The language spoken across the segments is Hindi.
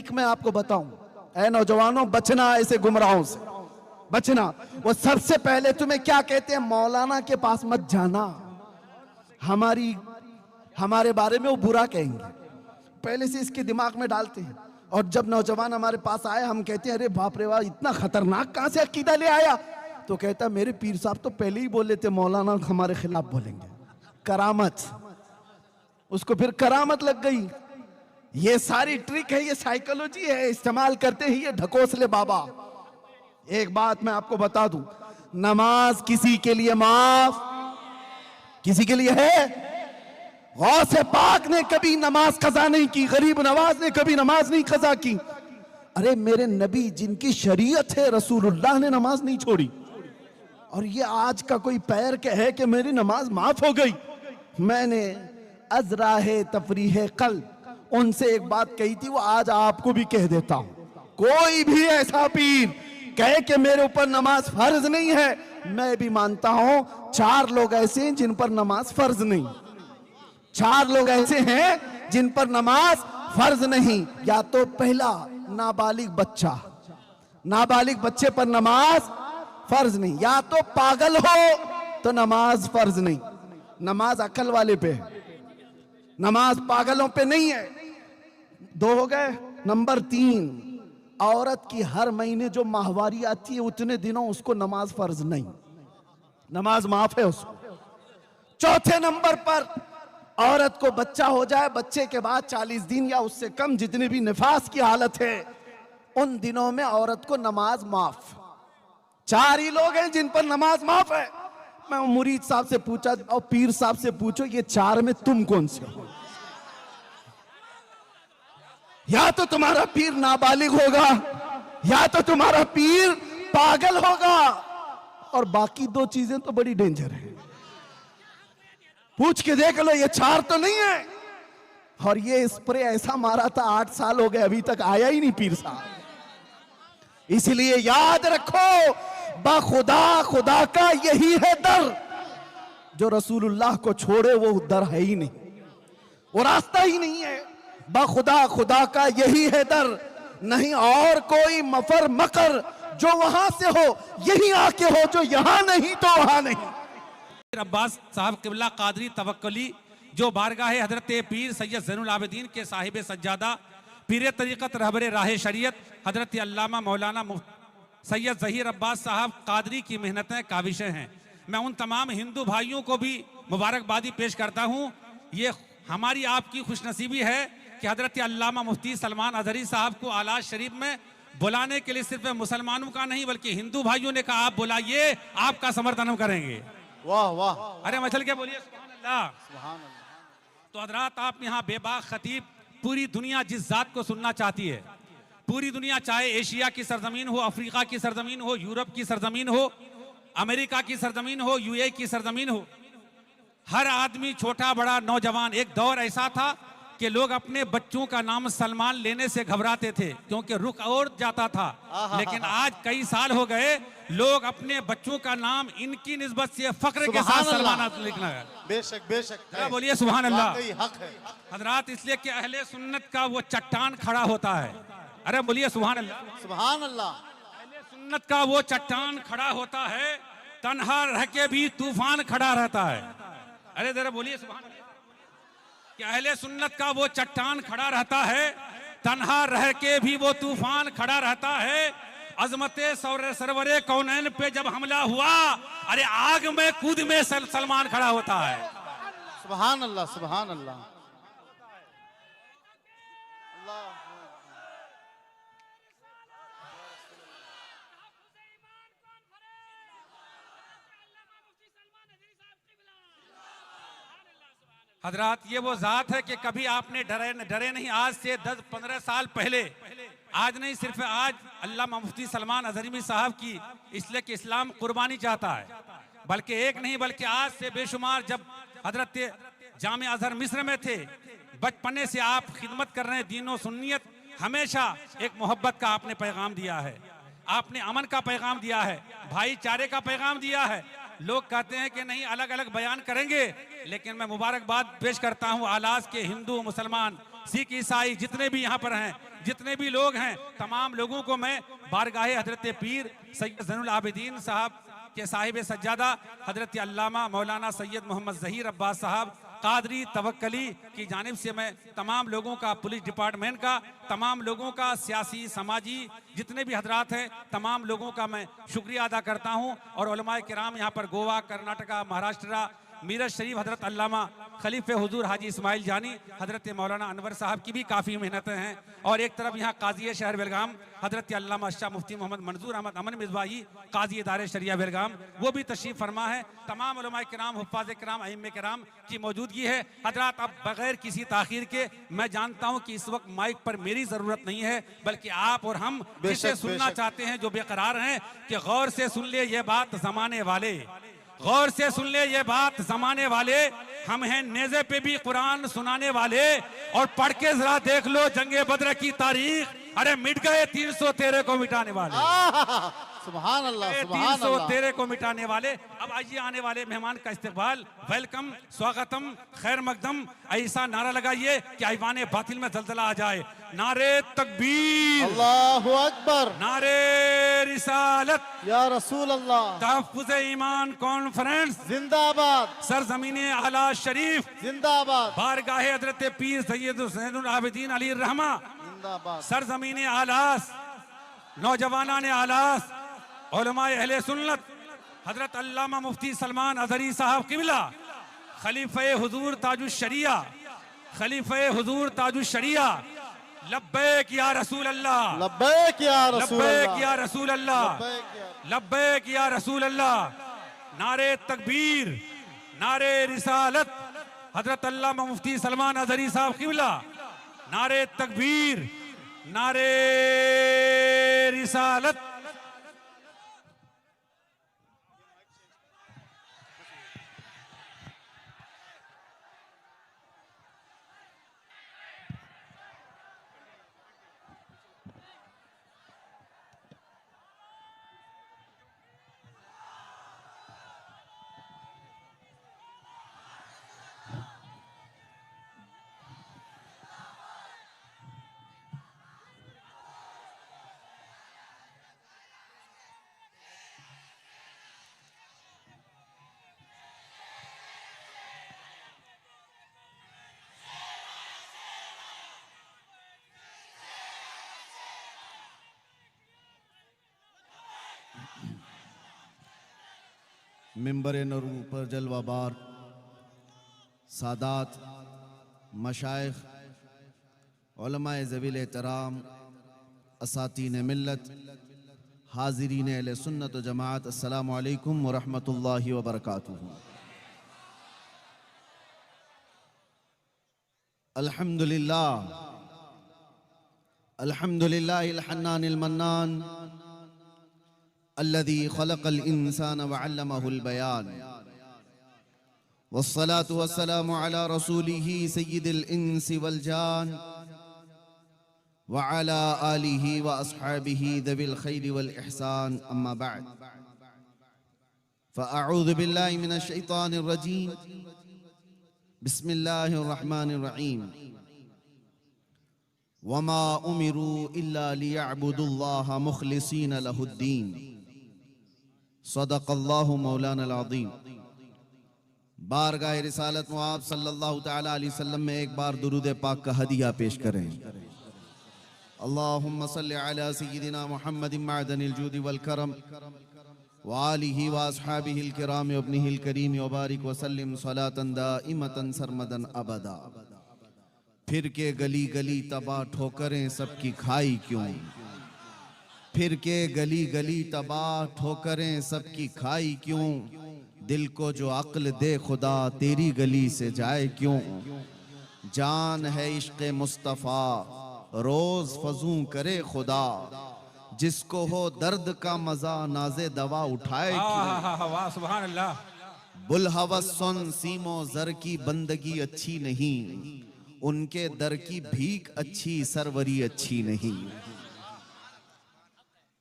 ट्रिक मैं आपको बताऊं, ऐ नौजवानों, बचना ऐसे गुमराहों से, बचना। वो सबसे पहले तुम्हें क्या कहते हैं, मौलाना के पास मत जाना, हमारे बारे में वो बुरा कहेंगे, पहले से इसके दिमाग में डालते हैं। और जब नौजवान हमारे पास आए, हम कहते हैं अरे बाप रे वाह, इतना खतरनाक कहां से अकीदा ले आया, तो कहता मेरे पीर साहब तो पहले ही बोले थे मौलाना हमारे खिलाफ बोलेंगे। करामत, उसको फिर करामत लग गई। ये सारी ट्रिक है, ये साइकोलॉजी है, इस्तेमाल करते ही ये ढकोसले बाबा। एक बात मैं आपको बता दूं, नमाज किसी के लिए माफ, किसी के लिए है। गौसे पाक ने कभी नमाज कज़ा नहीं की, गरीब नवाज ने कभी नमाज नहीं कज़ा की। अरे मेरे नबी जिनकी शरीयत है, रसूलुल्लाह ने नमाज नहीं छोड़ी। और ये आज का कोई पैर कहे कि मेरी नमाज माफ हो गई। मैंने अज़राहे तफरीह कल उनसे एक बात कही थी, वो आज आपको भी कह देता हूं। कोई भी ऐसा पीर कहे कि मेरे ऊपर नमाज फर्ज नहीं है, मैं भी मानता हूं 4 लोग ऐसे हैं जिन पर नमाज फर्ज नहीं, 4 लोग ऐसे हैं जिन पर नमाज फर्ज नहीं। या तो पहला नाबालिग बच्चा, नाबालिग बच्चे पर नमाज फर्ज नहीं, या तो पागल हो तो नमाज फर्ज नहीं, नमाज अकल वाले पे है, नमाज पागलों पे नहीं है। 2 हो गए। नंबर 3, औरत की हर महीने जो माहवारी आती है उतने दिनों उसको नमाज फर्ज नहीं, नमाज माफ है उसको। 4थे नंबर पर औरत को बच्चा हो जाए, बच्चे के बाद 40 दिन या उससे कम जितनी भी निफास की हालत है, उन दिनों में औरत को नमाज माफ। 4 ही लोग हैं जिन पर नमाज माफ है। मैं मुरीद साहब से पूछा और पीर साहब से पूछो, ये 4 में तुम कौन से हो? या तो तुम्हारा पीर नाबालिग होगा, या तो तुम्हारा पीर पागल होगा, और बाकी 2 चीजें तो बड़ी डेंजर है। पूछ के देख लो, ये 4 तो नहीं है। और ये स्प्रे ऐसा मारा था, 8 साल हो गए अभी तक आया ही नहीं पीर साहब। इसलिए याद रखो, बाखुदा खुदा का यही है दर, जो रसूलुल्लाह को छोड़े वो दर है ही नहीं, वो रास्ता ही नहीं है। बाखुदा खुदा का यही है दर, नहीं और कोई मफर मकर जो वहां से हो यही आके हो, जो यहां नहीं तो वहां नहीं। अब्बास साहब किबला कादरी तवक्कुली, जो बारगाह हजरत पीर सैयद ज़ैनुल आबिदीन के साहिब सज्जादा, पीर तरीक़त रहबर राह शरीयत हजरत अल्लामा मौलाना सैयद ज़हीर अब्बास साहब कादरी की मेहनतें काविशें हैं। मैं उन तमाम हिंदू भाइयों को भी मुबारकबादी पेश करता हूँ। ये हमारी आपकी खुशनसीबी है कि हजरत अल्लामा मुफ्ती सलमान अज़हरी साहब को आला शरीफ में बुलाने के लिए सिर्फ मुसलमानों का नहीं बल्कि हिंदू भाइयों ने कहा आप बुलाइए, आपका समर्थन हम करेंगे। वाह वाह, अरे मचल के बोलिए सुभान अल्लाह, सुभान अल्लाह। तो हजरात आप यहाँ बेबाक खतीब, पूरी दुनिया जिस जात को सुनना चाहती है, पूरी दुनिया, चाहे एशिया की सरजमीन हो, अफ्रीका की सरजमीन हो, यूरोप की सरजमीन हो, अमेरिका की सरजमीन हो, यूए की सरजमीन हो, हर आदमी छोटा बड़ा नौजवान, एक दौर ऐसा था कि लोग अपने बच्चों का नाम सलमान लेने से घबराते थे क्योंकि रुख और जाता था। लेकिन आज कई साल हो गए, लोग अपने बच्चों का नाम इनकी निस्बत से फख्र के साथ सलमान लिखना है। बेशक बेशक, बोलिए सुभान अल्लाह। हक है हजरात, इसलिए कि अहले सुन्नत का वो चट्टान खड़ा होता है। अरे बोलिए सुभान अल्लाह, सुभान अल्लाह। अहले सुन्नत का वो चट्टान खड़ा होता है, तन्हा रह के भी तूफान खड़ा रहता है। अरे जरा बोलिए सुभान अल्लाह, कि अहले सुन्नत का वो चट्टान खड़ा रहता है, तन्हा रह के भी वो तूफान खड़ा रहता है। अजमते सरवरे कौनैन पे जब हमला हुआ, अरे आग में कूद में सलमान खड़ा होता है। सुभान अल्लाह, सुभान अल्लाह। हजरात, ये वो जात है कि कभी आपने डरे नहीं। आज से 10-15 साल पहले, आज नहीं सिर्फ आज, अल्लामा मुफ्ती सलमान अज़हरी साहब की, इसलिए कि इस्लाम कुर्बानी चाहता है, बल्कि एक नहीं बल्कि आज से बेशुमार, जब हजरत जामे अजहर मिस्र में थे, बचपने से आप खिदमत कर रहे हैं दीनो सुन्नियत। हमेशा एक मोहब्बत का आपने पैगाम दिया है, आपने अमन का पैगाम दिया है, भाईचारे का पैगाम दिया है। लोग कहते हैं कि नहीं अलग अलग बयान करेंगे, लेकिन मैं मुबारकबाद पेश करता हूं आलास के हिंदू मुसलमान सिख ईसाई जितने भी यहाँ पर हैं, जितने भी लोग हैं तमाम लोगों को मैं बारगाहे हजरत पीर सैयद ज़ैनुल आबिदीन साहब के साहिब सज्जादा हजरत अल्लामा मौलाना सैयद मोहम्मद ज़हीर अब्बास साहब कादरी तवक्कली की जानिब से मैं तमाम लोगों का, पुलिस डिपार्टमेंट का, तमाम लोगों का, सियासी समाजी जितने भी हजरात हैं तमाम लोगों का मैं शुक्रिया अदा करता हूं। और उलमाए किराम यहाँ पर गोवा, कर्नाटका, महाराष्ट्र, मीरत शरीफ हजरत अल्लामा खलीफे हुजूर हाजी इस्माइल जानी हजरत मौलाना अनवर साहब की भी काफ़ी मेहनतें हैं। और एक तरफ यहाँ काजी शहर बेलगाम हजरत अल्लामा शाह मुफ्ती मोहम्मद मंजूर अहमद अमन मिसबाही काजी इदारे शरिया बेलगाम वो भी तशरीफ़ फरमा है। तमाम उलमाए किराम, हुफ्फाज़ किराम, अइम्मे किराम की मौजूदगी है। हजरात अब बगैर किसी ताखीर के मैं जानता हूँ कि इस वक्त माइक पर मेरी ज़रूरत नहीं है, बल्कि आप और हम जिसे सुनना चाहते हैं, जो बेकरार हैं, कि गौर से सुन ले ये बात ज़माने वाले, गौर से सुन ले ये बात ज़माने वाले, हम हैं नेज़े पे भी कुरान सुनाने वाले। और पढ़ के जरा देख लो जंगे बद्र की तारीख, अरे मिट गए 313 को मिटाने वाले, सुभान अल्लाह, सुभान अल्लाह। 313 को मिटाने वाले। अब आइए आने वाले मेहमान का इस्तकबाल, वेलकम, स्वागतम, खैर मकदम, ऐसा नारा लगाइए कि ऐवाने बातिल में जलजला आ जाए। नारे तकबीर, अल्लाहु अकबर, नारे रिसालत, या रसूल अल्लाह, तहफ्फुज़ ईमान कॉन्फ्रेंस जिंदाबाद, सरजमीने आला शरीफ, जिंदाबाद, बारगाहे हजरत पीर सैयद ज़ैनुल आबिदीन अली रहमा, जिंदाबाद, सरजमीने आलास, नौजवानाने आलास, उलमाए अहले सुन्नत, हजरत अल्लामा मुफ्ती सलमान अज़हरी साहब किबला, खलीफे हुजूर ताजुश शरिया, खलीफे हुजूर ताजुश शरिया, लब्बैक या रसूल अल्लाह, लब्बैक या रसूल लब्बैक अल्लाह, या रसूल अल्लाह, लब्बैक या- लब्बैक या रसूल अल्लाह। नारे तकबीर, नारे रिसालत, हजरत अल्लामा मुफ्ती सलमान अज़हरी साहब किबला, नारे तकबीर, नारे रिसालत। मिंबर नूर पर जलवाबार सादात, मशाइख, उलमाए ज़वील एहतराम, असातीन मिल्लत, हाज़रीन अहले सुन्नत व जमात, अस्सलामु अलैकुम व रहमतुल्लाहि व बरकातुहू। अल्हम्दुलिल्लाह, अल्हम्दुलिल्लाहिल हन्नानिल मन्नान, अल्लज़ी खलक़ल इंसान व अल्लमहुल बयान, वस्सलातु वस्सलामु अला रसूलिही सय्यिदिल इंसी वल जान, व अला आलिही व अस्हाबिही दविल खैरि वल इहसान, अम्मा बअद। फ़अऊज़ु बिल्लाहि मिनश शैतानिर रजीम, बिस्मिल्लाहिर रहमानिर रहीम। वमा उमिरू इल्ला लियअबुदुल्लाह मुखलिसीन लहुद्दीन, सदक़ल्लाहु मौलाना अज़ीम। बारगाह रिसालत में आप सल्लल्लाहु तआला अलैहि वसल्लम में एक बार दुरूद पाक का हदिया पेश करें। अल्लाहुम्मा सल्लि अला सय्यिदिना मुहम्मदिन मअदनिल जूदि वल करम व आलिहि व अस्हाबिहिल किराम व इब्निहिल करीम व बारिक व सल्लिम सलातन दाइमतन सरमदन अबदा। फिर के गली गली तबाह ठोकरें सबकी खाई क्यों, फिर के गली गली तबाह ठोकरें सबकी खाई क्यों, दिल को जो अक्ल दे खुदा तेरी गली से जाए क्यों। जान है इश्क़ मुस्तफ़ा रोज फजूं करे खुदा, जिसको हो दर्द का मजा नाज़े दवा उठाए क्यों। वाह सुभान अल्लाह। बुलहवस सुन सीमो जर की बंदगी अच्छी नहीं, उनके दर की भीख अच्छी सरवरी अच्छी नहीं।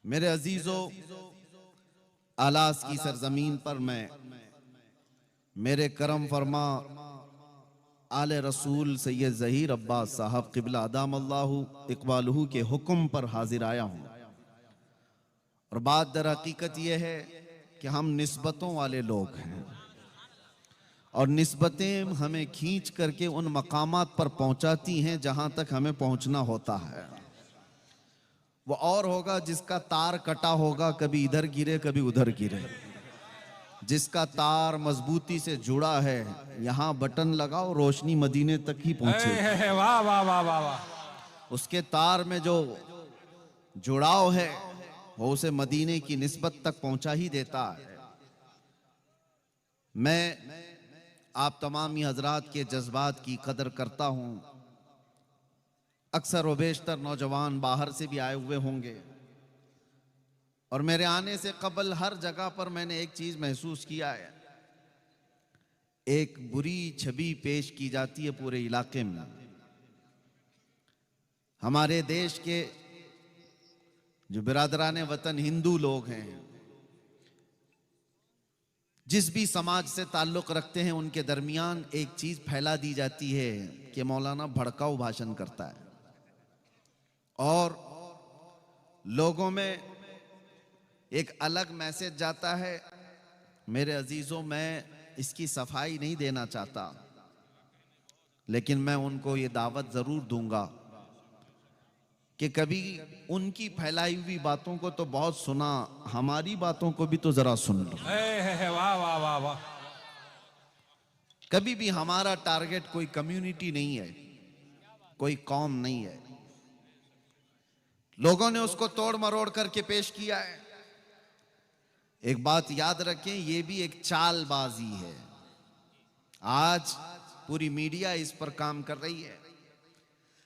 मेरे अजीजों, आलास की सरजमीन पर मैं मेरे करम फरमा आले रसूल सैयद ज़हीर अब्बास साहब क़िबला अदाम अल्लाहु इक़बालहु के हुक्म पर हाजिर आया हूँ। और बात दर हकीकत यह है कि हम निस्बतों वाले लोग हैं और निस्बतें हमें खींच करके उन मकामात पर पहुंचाती हैं जहां तक हमें पहुंचना होता है। वो और होगा जिसका तार कटा होगा, कभी इधर गिरे कभी उधर गिरे। जिसका तार मजबूती से जुड़ा है, यहाँ बटन लगाओ रोशनी मदीने तक ही पहुंचे। वाह वाह वाह वाह वाह। उसके तार में जो जुड़ाव है वो उसे मदीने की निस्बत तक पहुंचा ही देता है। मैं आप तमामी हजरात के जज्बात की कदर करता हूं। अक्सर व बेशतर नौजवान बाहर से भी आए हुए होंगे और मेरे आने से कबल हर जगह पर मैंने एक चीज महसूस किया है, एक बुरी छवि पेश की जाती है पूरे इलाके में। हमारे देश के जो बिरादरान वतन हिंदू लोग हैं, जिस भी समाज से ताल्लुक रखते हैं, उनके दरमियान एक चीज फैला दी जाती है कि मौलाना भड़काऊ भाषण करता है और लोगों में एक अलग मैसेज जाता है। मेरे अजीजों, मैं इसकी सफाई नहीं देना चाहता, लेकिन मैं उनको ये दावत जरूर दूंगा कि कभी उनकी फैलाई हुई बातों को तो बहुत सुना, हमारी बातों को भी तो जरा सुन लो। वाह वाह वाह वाह। कभी भी हमारा टारगेट कोई कम्युनिटी नहीं है, कोई कौम नहीं है। लोगों ने उसको तोड़ मरोड़ करके पेश किया है। एक बात याद रखें, ये भी एक चालबाजी है। आज पूरी मीडिया इस पर काम कर रही है।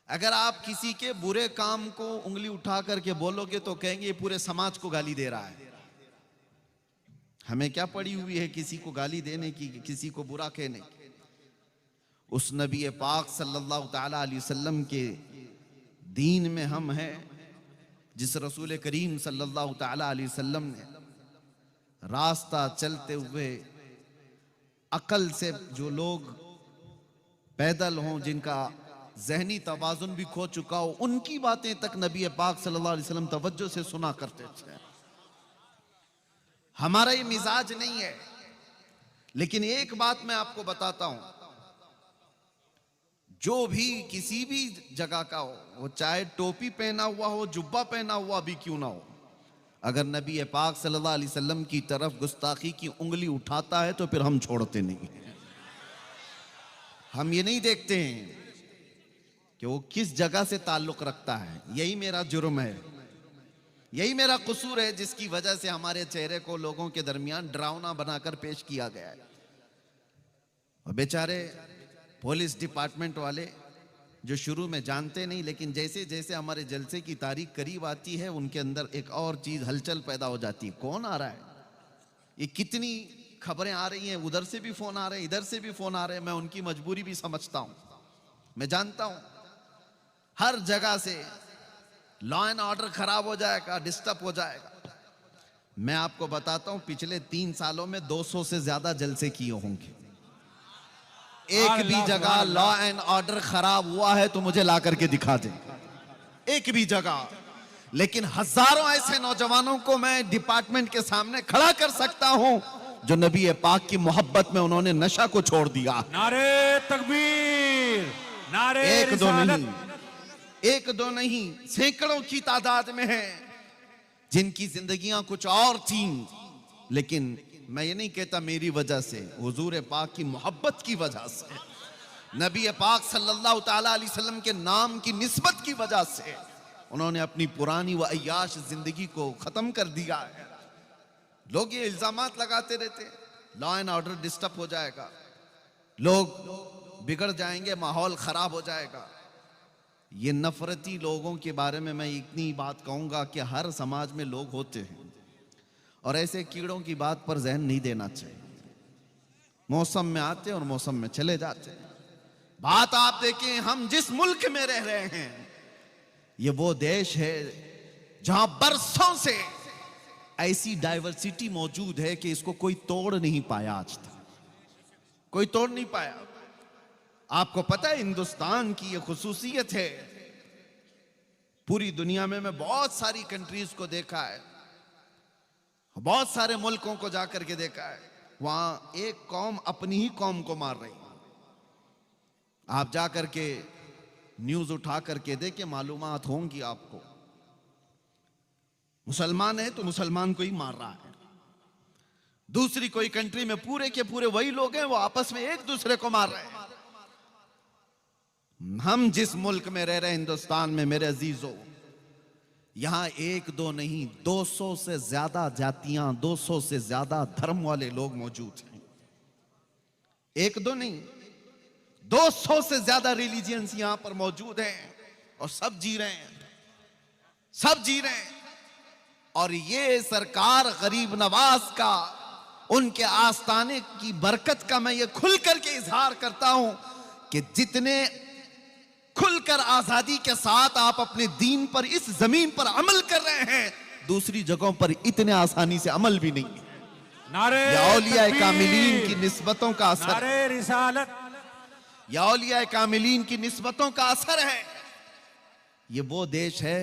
अगर आप किसी के बुरे काम को उंगली उठा करके बोलोगे तो कहेंगे ये पूरे समाज को गाली दे रहा है। हमें क्या पड़ी हुई है किसी को गाली देने की, किसी को बुरा कहने की। उस नबी पाक सल्लल्लाहु ताला अलैहि वसल्लम के दीन में हम हैं, जिस रसूल करीम सल्लल्लाहु ताला अलैहि वसल्लम ने रास्ता चलते हुए अकल से जो लोग पैदल हों, जिनका जहनी तवाजुन भी खो चुका हो, उनकी बातें तक नबी पाक सल्लल्लाहु अलैहि वसल्लम तवज्जो से सुना करते थे। हमारा ये मिजाज नहीं है। लेकिन एक बात मैं आपको बताता हूं, जो भी किसी भी जगह का हो, वो चाहे टोपी पहना हुआ हो, जुब्बा पहना हुआ भी क्यों ना हो, अगर नबी पाक सल्लल्लाहु अलैहि वसल्लम की तरफ गुस्ताखी की उंगली उठाता है तो फिर हम छोड़ते नहीं हैं। हम ये नहीं देखते हैं कि वो किस जगह से ताल्लुक रखता है। यही मेरा जुर्म है, यही मेरा कसूर है, जिसकी वजह से हमारे चेहरे को लोगों के दरमियान डरावना बनाकर पेश किया गया है। और बेचारे पुलिस डिपार्टमेंट वाले जो शुरू में जानते नहीं, लेकिन जैसे जैसे हमारे जलसे की तारीख करीब आती है, उनके अंदर एक और चीज हलचल पैदा हो जाती है। कौन आ रहा है, ये कितनी खबरें आ रही हैं, उधर से भी फोन आ रहे हैं, इधर से भी फोन आ रहे हैं। मैं उनकी मजबूरी भी समझता हूं, मैं जानता हूं हर जगह से लॉ एंड ऑर्डर खराब हो जाएगा, डिस्टर्ब हो जाएगा। मैं आपको बताता हूं, पिछले 3 सालों में 200 से ज्यादा जलसे किए होंगे। एक भी जगह लॉ एंड ऑर्डर खराब हुआ है तो मुझे ला करके दिखा दे, एक भी जगह। लेकिन हजारों ऐसे नौजवानों को मैं डिपार्टमेंट के सामने खड़ा कर सकता हूं जो नबी पाक की मोहब्बत में उन्होंने नशा को छोड़ दिया। नारे तकबीर, नारे एक दो रिसालत। नहीं, एक दो नहीं, सैकड़ों की तादाद में हैं जिनकी जिंदगियां कुछ और थीं। लेकिन मैं ये नहीं कहता मेरी वजह से, हुजूर पाक की मोहब्बत की वजह से, नबी पाक सल्लल्लाहु ताला अलैहि वसल्लम के नाम की निस्बत की वजह से उन्होंने अपनी पुरानी व अय्याश जिंदगी को खत्म कर दिया है। लोग ये इल्जामात लगाते रहते, लॉ एंड ऑर्डर डिस्टर्ब हो जाएगा, लोग बिगड़ जाएंगे, माहौल खराब हो जाएगा। ये नफरती लोगों के बारे में मैं इतनी बात कहूंगा कि हर समाज में लोग होते हैं और ऐसे कीड़ों की बात पर ज़हन नहीं देना चाहिए। मौसम में आते और मौसम में चले जाते। बात आप देखें, हम जिस मुल्क में रह रहे हैं, ये वो देश है जहां बरसों से ऐसी डाइवर्सिटी मौजूद है कि इसको कोई तोड़ नहीं पाया, आज तक कोई तोड़ नहीं पाया। आपको पता है हिंदुस्तान की ये खुसूसियत है, पूरी दुनिया में मैं बहुत सारी कंट्रीज को देखा है, बहुत सारे मुल्कों को जाकर के देखा है, वहां एक कौम अपनी ही कौम को मार रही है। आप जाकर के न्यूज उठा करके देखिए, मालूमात होंगी आपको। मुसलमान है तो मुसलमान को ही मार रहा है। दूसरी कोई कंट्री में पूरे के पूरे वही लोग हैं, वो आपस में एक दूसरे को मार रहे हैं। हम जिस मुल्क में रह रहे हैं, हिंदुस्तान में, मेरे अजीजों, यहां एक दो नहीं 200 से ज्यादा जातियां, 200 से ज्यादा धर्म वाले लोग मौजूद हैं। एक दो नहीं, 200 से ज्यादा रिलीजियंस यहां पर मौजूद हैं और सब जी रहे हैं, सब जी रहे हैं। और ये सरकार गरीब नवाज का, उनके आस्थाने की बरकत का मैं ये खुल करके इजहार करता हूं कि जितने खुलकर आजादी के साथ आप अपने दीन पर इस जमीन पर अमल कर रहे हैं, दूसरी जगहों पर इतने आसानी से अमल भी नहीं है। नारे या औलिया तकबीर, कामिलीन की निस्बतों का असर, नारे रिसालत, या औलिया कामिलीन की निस्बतों का असर है। ये वो देश है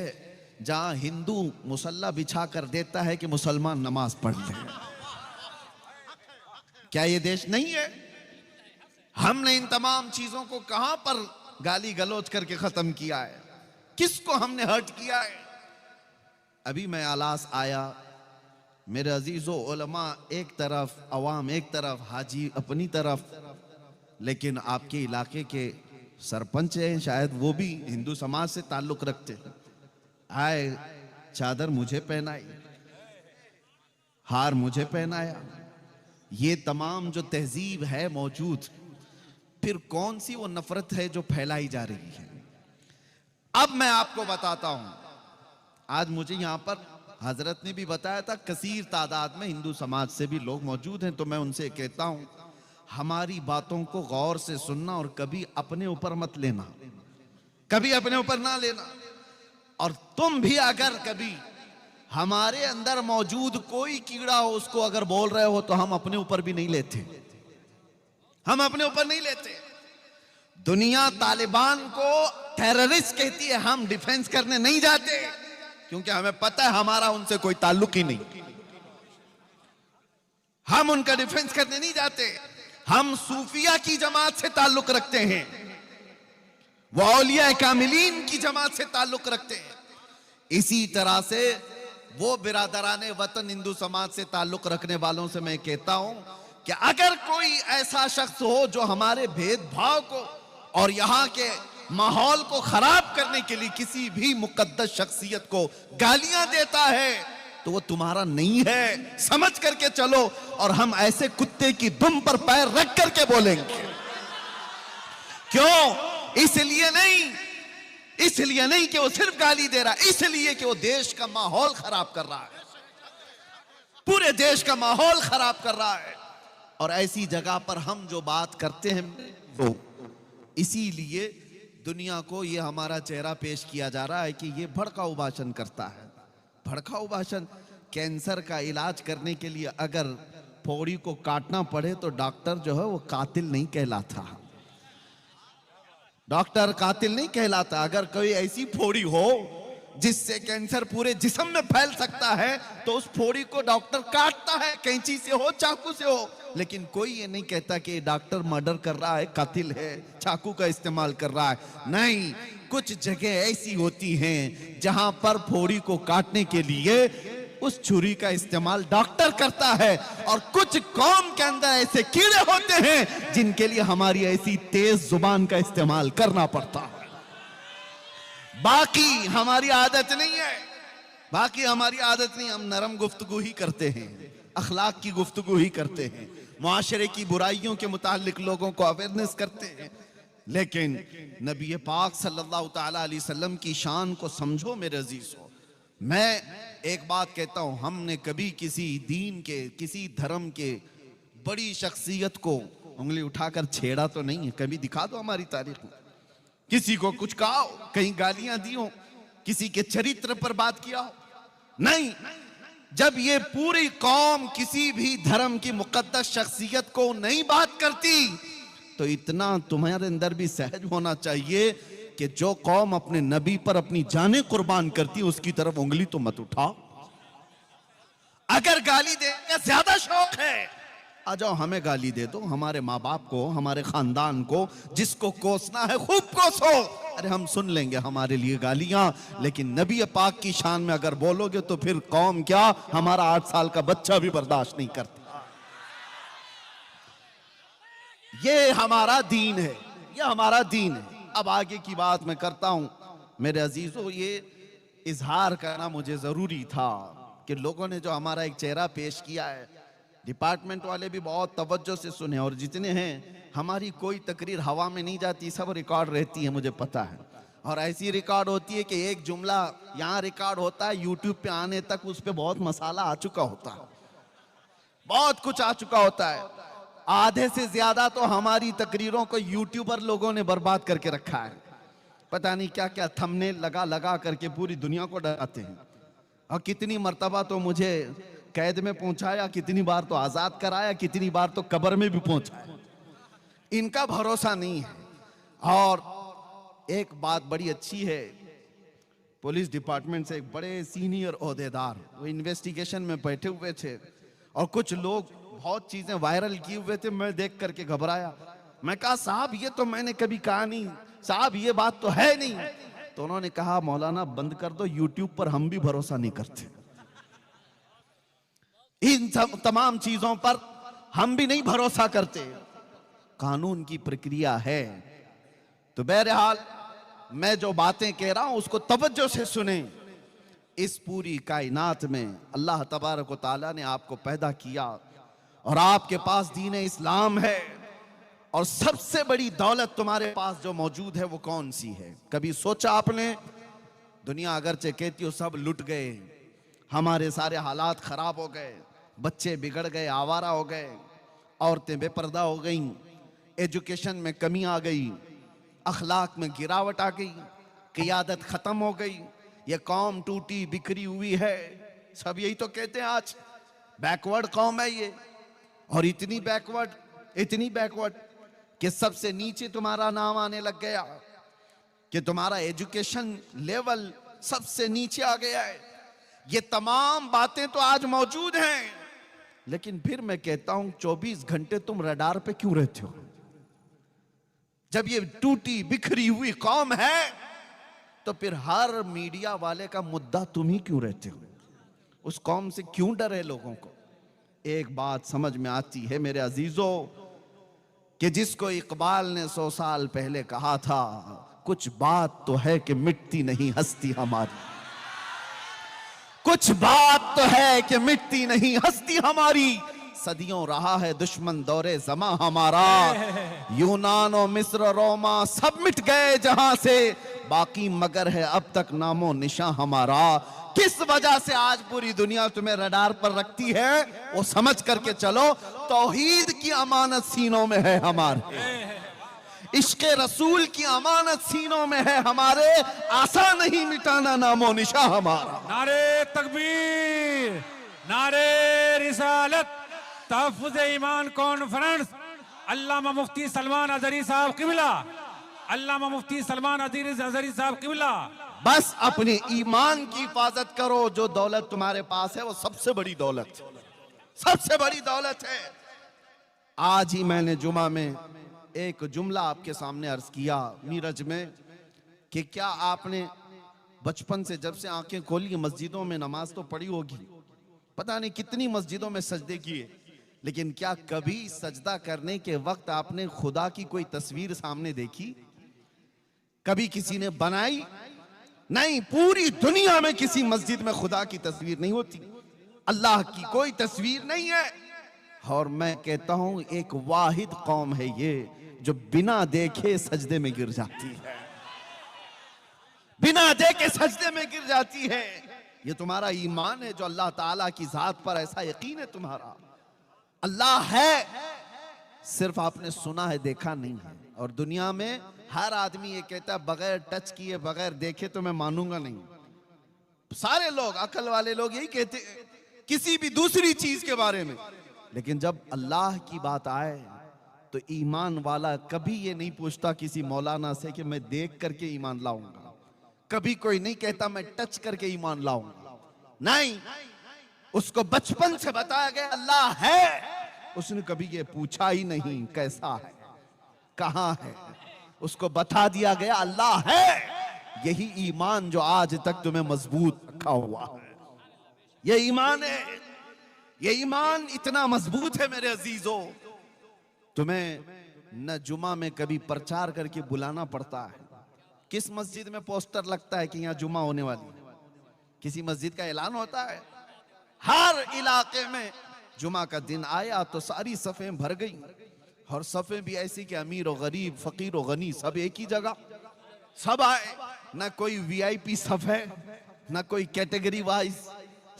जहां हिंदू मुसल्ला बिछा कर देता है कि मुसलमान नमाज पढ़ते हैं। क्या ये देश नहीं है? हमने इन तमाम चीजों को कहां पर गाली गलौज करके खत्म किया है? किसको हमने हर्ट किया है? अभी मैं आलास आया, मेरे अजीजों, उलमा एक तरफ, अवाम एक तरफ, हाजी अपनी तरफ, लेकिन आपके इलाके के सरपंच हैं, शायद वो भी हिंदू समाज से ताल्लुक रखते हैं। आए, चादर मुझे पहनाई, हार मुझे पहनाया। ये तमाम जो तहजीब है मौजूद, फिर कौन सी वो नफरत है जो फैलाई जा रही है? अब मैं आपको बताता हूं, आज मुझे यहां पर हजरत ने भी बताया था, कसीर तादाद में हिंदू समाज से भी लोग मौजूद हैं, तो मैं उनसे कहता हूं, हमारी बातों को गौर से सुनना और कभी अपने ऊपर मत लेना, कभी अपने ऊपर ना लेना। और तुम भी अगर कभी हमारे अंदर मौजूद कोई कीड़ा हो, उसको अगर बोल रहे हो, तो हम अपने ऊपर भी नहीं लेते, हम अपने ऊपर नहीं लेते। दुनिया तालिबान को टेररिस्ट कहती है, हम डिफेंस करने नहीं जाते, क्योंकि हमें पता है हमारा उनसे कोई ताल्लुक ही नहीं। हम उनका डिफेंस करने नहीं जाते। हम सूफिया की जमात से ताल्लुक रखते हैं, वो औलिया कामिलीन की जमात से ताल्लुक रखते हैं। इसी तरह से वो बिरादराने वतन हिंदू समाज से ताल्लुक रखने वालों से मैं कहता हूं कि अगर कोई ऐसा शख्स हो जो हमारे भेदभाव को और यहां के माहौल को खराब करने के लिए किसी भी मुकद्दस शख्सियत को गालियां देता है, तो वो तुम्हारा नहीं है, समझ करके चलो। और हम ऐसे कुत्ते की दुम पर पैर रख करके बोलेंगे। क्यों? इसलिए नहीं कि वो सिर्फ गाली दे रहा है, इसलिए कि वो देश का माहौल खराब कर रहा है, पूरे देश का माहौल खराब कर रहा है। और ऐसी जगह पर हम जो बात करते हैं, तो इसीलिए दुनिया को ये हमारा चेहरा पेश किया जा रहा है कि ये भड़काऊ भाषण करता है। भड़काऊ भाषण, कैंसर का इलाज करने के लिए अगर फोड़ी को काटना पड़े तो डॉक्टर जो है वो कातिल नहीं कहलाता, डॉक्टर कातिल नहीं कहलाता। अगर कोई ऐसी फोड़ी हो जिससे कैंसर पूरे जिस्म में फैल सकता है, तो उस फोड़ी को डॉक्टर काटता है, कैंची से हो, चाकू से हो। लेकिन कोई ये नहीं कहता कि डॉक्टर मर्डर कर रहा है, कातिल है, चाकू का इस्तेमाल कर रहा है। नहीं, कुछ जगह ऐसी होती हैं जहां पर फोड़ी को काटने के लिए उस छुरी का इस्तेमाल डॉक्टर करता है। और कुछ कौम के अंदर ऐसे कीड़े होते हैं जिनके लिए हमारी ऐसी तेज जुबान का इस्तेमाल करना पड़ता है। बाकी हमारी आदत नहीं है, बाकी हमारी आदत नहीं। हम नरम गुफ्तगू ही करते हैं, अखलाक की गुफ्तगू ही करते हैं, मुआशरे की बुराइयों के मुतालिक लोगों को अवेयरनेस करते हैं। लेकिन नबी पाक सल्लल्लाहु तआला अलैहि वसल्लम की शान को समझो मेरे अजीजों। मैं एक बात कहता हूं, हमने कभी किसी दीन के, किसी धर्म के बड़ी शख्सियत को उंगली उठाकर छेड़ा तो नहीं है। कभी दिखा दो हमारी तारीख में किसी को कुछ कहा हो, कहीं गालियां दी हो, किसी के चरित्र पर बात किया हो? नहीं। जब ये पूरी कौम किसी भी धर्म की मुकद्दस शख्सियत को नहीं बात करती, तो इतना तुम्हारे अंदर भी सहज होना चाहिए कि जो कौम अपने नबी पर अपनी जानें कुर्बान करती है उसकी तरफ उंगली तो मत उठाओ। अगर गाली देने का ज्यादा शौक है, आ जाओ हमें गाली दे दो, हमारे माँ बाप को, हमारे खानदान को, जिसको कोसना है खूब कोसो। अरे हम सुन लेंगे हमारे लिए गालियां, लेकिन नबी पाक की शान में अगर बोलोगे तो फिर कौम क्या, हमारा 8 साल का बच्चा भी बर्दाश्त नहीं करता। ये हमारा दीन है, ये हमारा दीन है। अब आगे की बात मैं करता हूं मेरे अजीजों। ये इजहार करना मुझे जरूरी था कि लोगों ने जो हमारा एक चेहरा पेश किया है, डिपार्टमेंट वाले भी बहुत तवज्जो से सुने, और जितने हैं, हमारी कोई तकरीर हवा में नहीं जाती, सब रिकॉर्ड रहती है, मुझे पता है। और ऐसी रिकॉर्ड होती है कि एक जुमला यहाँ रिकॉर्ड होता है, यूट्यूब पे आने तक उस पे बहुत मसाला आ चुका होता है, बहुत कुछ आ चुका होता है। आधे से ज्यादा तो हमारी तकरीरों को यूट्यूबर लोगों ने बर्बाद करके रखा है। पता नहीं क्या क्या थंबनेल लगा लगा करके पूरी दुनिया को डराते हैं। और कितनी मर्तबा तो मुझे कैद में पहुंचाया, कितनी बार तो आजाद कराया, कितनी बार तो कब्र में भी पहुंचाया। इनका भरोसा नहीं है। और एक बात बड़ी अच्छी है, पुलिस डिपार्टमेंट से एक बड़े सीनियर ओहदेदार वो इन्वेस्टिगेशन में बैठे हुए थे और कुछ लोग बहुत चीजें वायरल किए हुए थे। मैं देख करके घबराया। मैं कहा साहब ये तो मैंने कभी कहा नहीं, साहब ये बात तो है नहीं। तो उन्होंने कहा मौलाना बंद कर दो, यूट्यूब पर हम भी भरोसा नहीं करते, इन सब तमाम चीजों पर हम भी नहीं भरोसा करते। कानून की प्रक्रिया है। तो बहरहाल मैं जो बातें कह रहा हूं उसको तवज्जो से सुने। इस पूरी कायनात में अल्लाह तबारक व तआला ने आपको पैदा किया और आपके पास दीन इस्लाम है, और सबसे बड़ी दौलत तुम्हारे पास जो मौजूद है वो कौन सी है? कभी सोचा आपने? दुनिया अगरचे कहती हो सब लुट गए, हमारे सारे हालात खराब हो गए, बच्चे बिगड़ गए, आवारा हो गए, औरतें बेपर्दा हो गईं, एजुकेशन में कमी आ गई, अखलाक में गिरावट आ गई, क़ियादत खत्म हो गई, ये कौम टूटी बिखरी हुई है। सब यही तो कहते हैं आज बैकवर्ड कौम है ये, और इतनी बैकवर्ड कि सबसे नीचे तुम्हारा नाम आने लग गया, कि तुम्हारा एजुकेशन लेवल सबसे नीचे आ गया है। ये तमाम बातें तो आज मौजूद हैं, लेकिन फिर मैं कहता हूं 24 घंटे तुम रडार पे क्यों रहते हो? जब ये टूटी बिखरी हुई कौम है तो फिर हर मीडिया वाले का मुद्दा तुम ही क्यों रहते हो? उस कौम से क्यों डर है लोगों को? एक बात समझ में आती है मेरे अजीजों, कि जिसको इकबाल ने 100 साल पहले कहा था, कुछ बात तो है कि मिटती नहीं हस्ती हमारी, कुछ बात तो है कि मिटती नहीं हस्ती हमारी। सदियों रहा है दुश्मन दौरे ज़मा हमारा, यूनान और मिस्र रोमा सब मिट गए जहां से, बाकी मगर है अब तक नामो निशा हमारा। किस वजह से आज पूरी दुनिया तुम्हें रडार पर रखती है वो समझ करके चलो। तौहीद की अमानत सीनों में है हमारे, इश्क़े रसूल की अमानत सीनों में है हमारे, आसान नहीं मिटाना नामो निशा हमारा। नारे तकबीर, नारे रिसालत, तहफ़्फ़ुज़ ईमान कॉन्फ्रेंस, अल्लामा मुफ्ती सलमान अज़हरी साहब क़िबला, अल्लामा मुफ्ती सलमान अज़हरी साहब क़िबला। बस अपने ईमान की हिफाजत करो। जो दौलत तुम्हारे पास है वो सबसे बड़ी दौलत, सबसे बड़ी दौलत है। आज ही मैंने जुमा में एक जुमला आपके सामने अर्ज किया नीरज में, कि क्या आपने बचपन से जब से आंखें खोली मस्जिदों में नमाज तो पढ़ी होगी, पता नहीं कितनी मस्जिदों में सजदे किए, लेकिन क्या कभी सजदा करने के वक्त आपने खुदा की कोई तस्वीर सामने देखी? कभी किसी ने बनाई? नहीं, पूरी दुनिया में किसी मस्जिद में खुदा की तस्वीर नहीं होती, अल्लाह की कोई तस्वीर नहीं है। और मैं कहता हूं एक वाहिद कौम है ये जो बिना देखे सजदे में गिर जाती है, बिना देखे सजदे में गिर जाती है। ये तुम्हारा ईमान है जो अल्लाह ताला की जात पर ऐसा यकीन है तुम्हारा। अल्लाह है, सिर्फ आपने सुना है, देखा नहीं है। और दुनिया में हर आदमी ये कहता है बगैर टच किए, बगैर देखे तो मैं मानूंगा नहीं। सारे लोग, अकल वाले लोग यही कहते किसी भी दूसरी चीज के बारे में, लेकिन जब अल्लाह की बात आए तो ईमान वाला कभी ये नहीं पूछता किसी मौलाना से कि मैं देख करके ईमान लाऊंगा, कभी कोई नहीं कहता मैं टच करके ईमान लाऊंगा, नहीं, उसको बचपन से बताया गया अल्लाह है, उसने कभी ये पूछा ही नहीं कैसा है, कहां है, उसको बता दिया गया अल्लाह है। यही ईमान जो आज तक तुम्हें मजबूत रखा हुआ है, ये ईमान है, ये ईमान इतना मजबूत है मेरे अजीजों, तुम्हें न जुमा में कभी प्रचार करके बुलाना पड़ता है। किस मस्जिद में पोस्टर लगता है कि यहाँ जुमा होने वाली है? किसी मस्जिद का ऐलान होता है? हर इलाके में जुमा का दिन आया तो सारी सफ़ें भर गई, और सफ़ें भी ऐसी कि अमीर और गरीब, फकीर और गनी सब एक ही जगह, सब आए, ना कोई वीआईपी सफ़ है, ना कोई कैटेगरी वाइज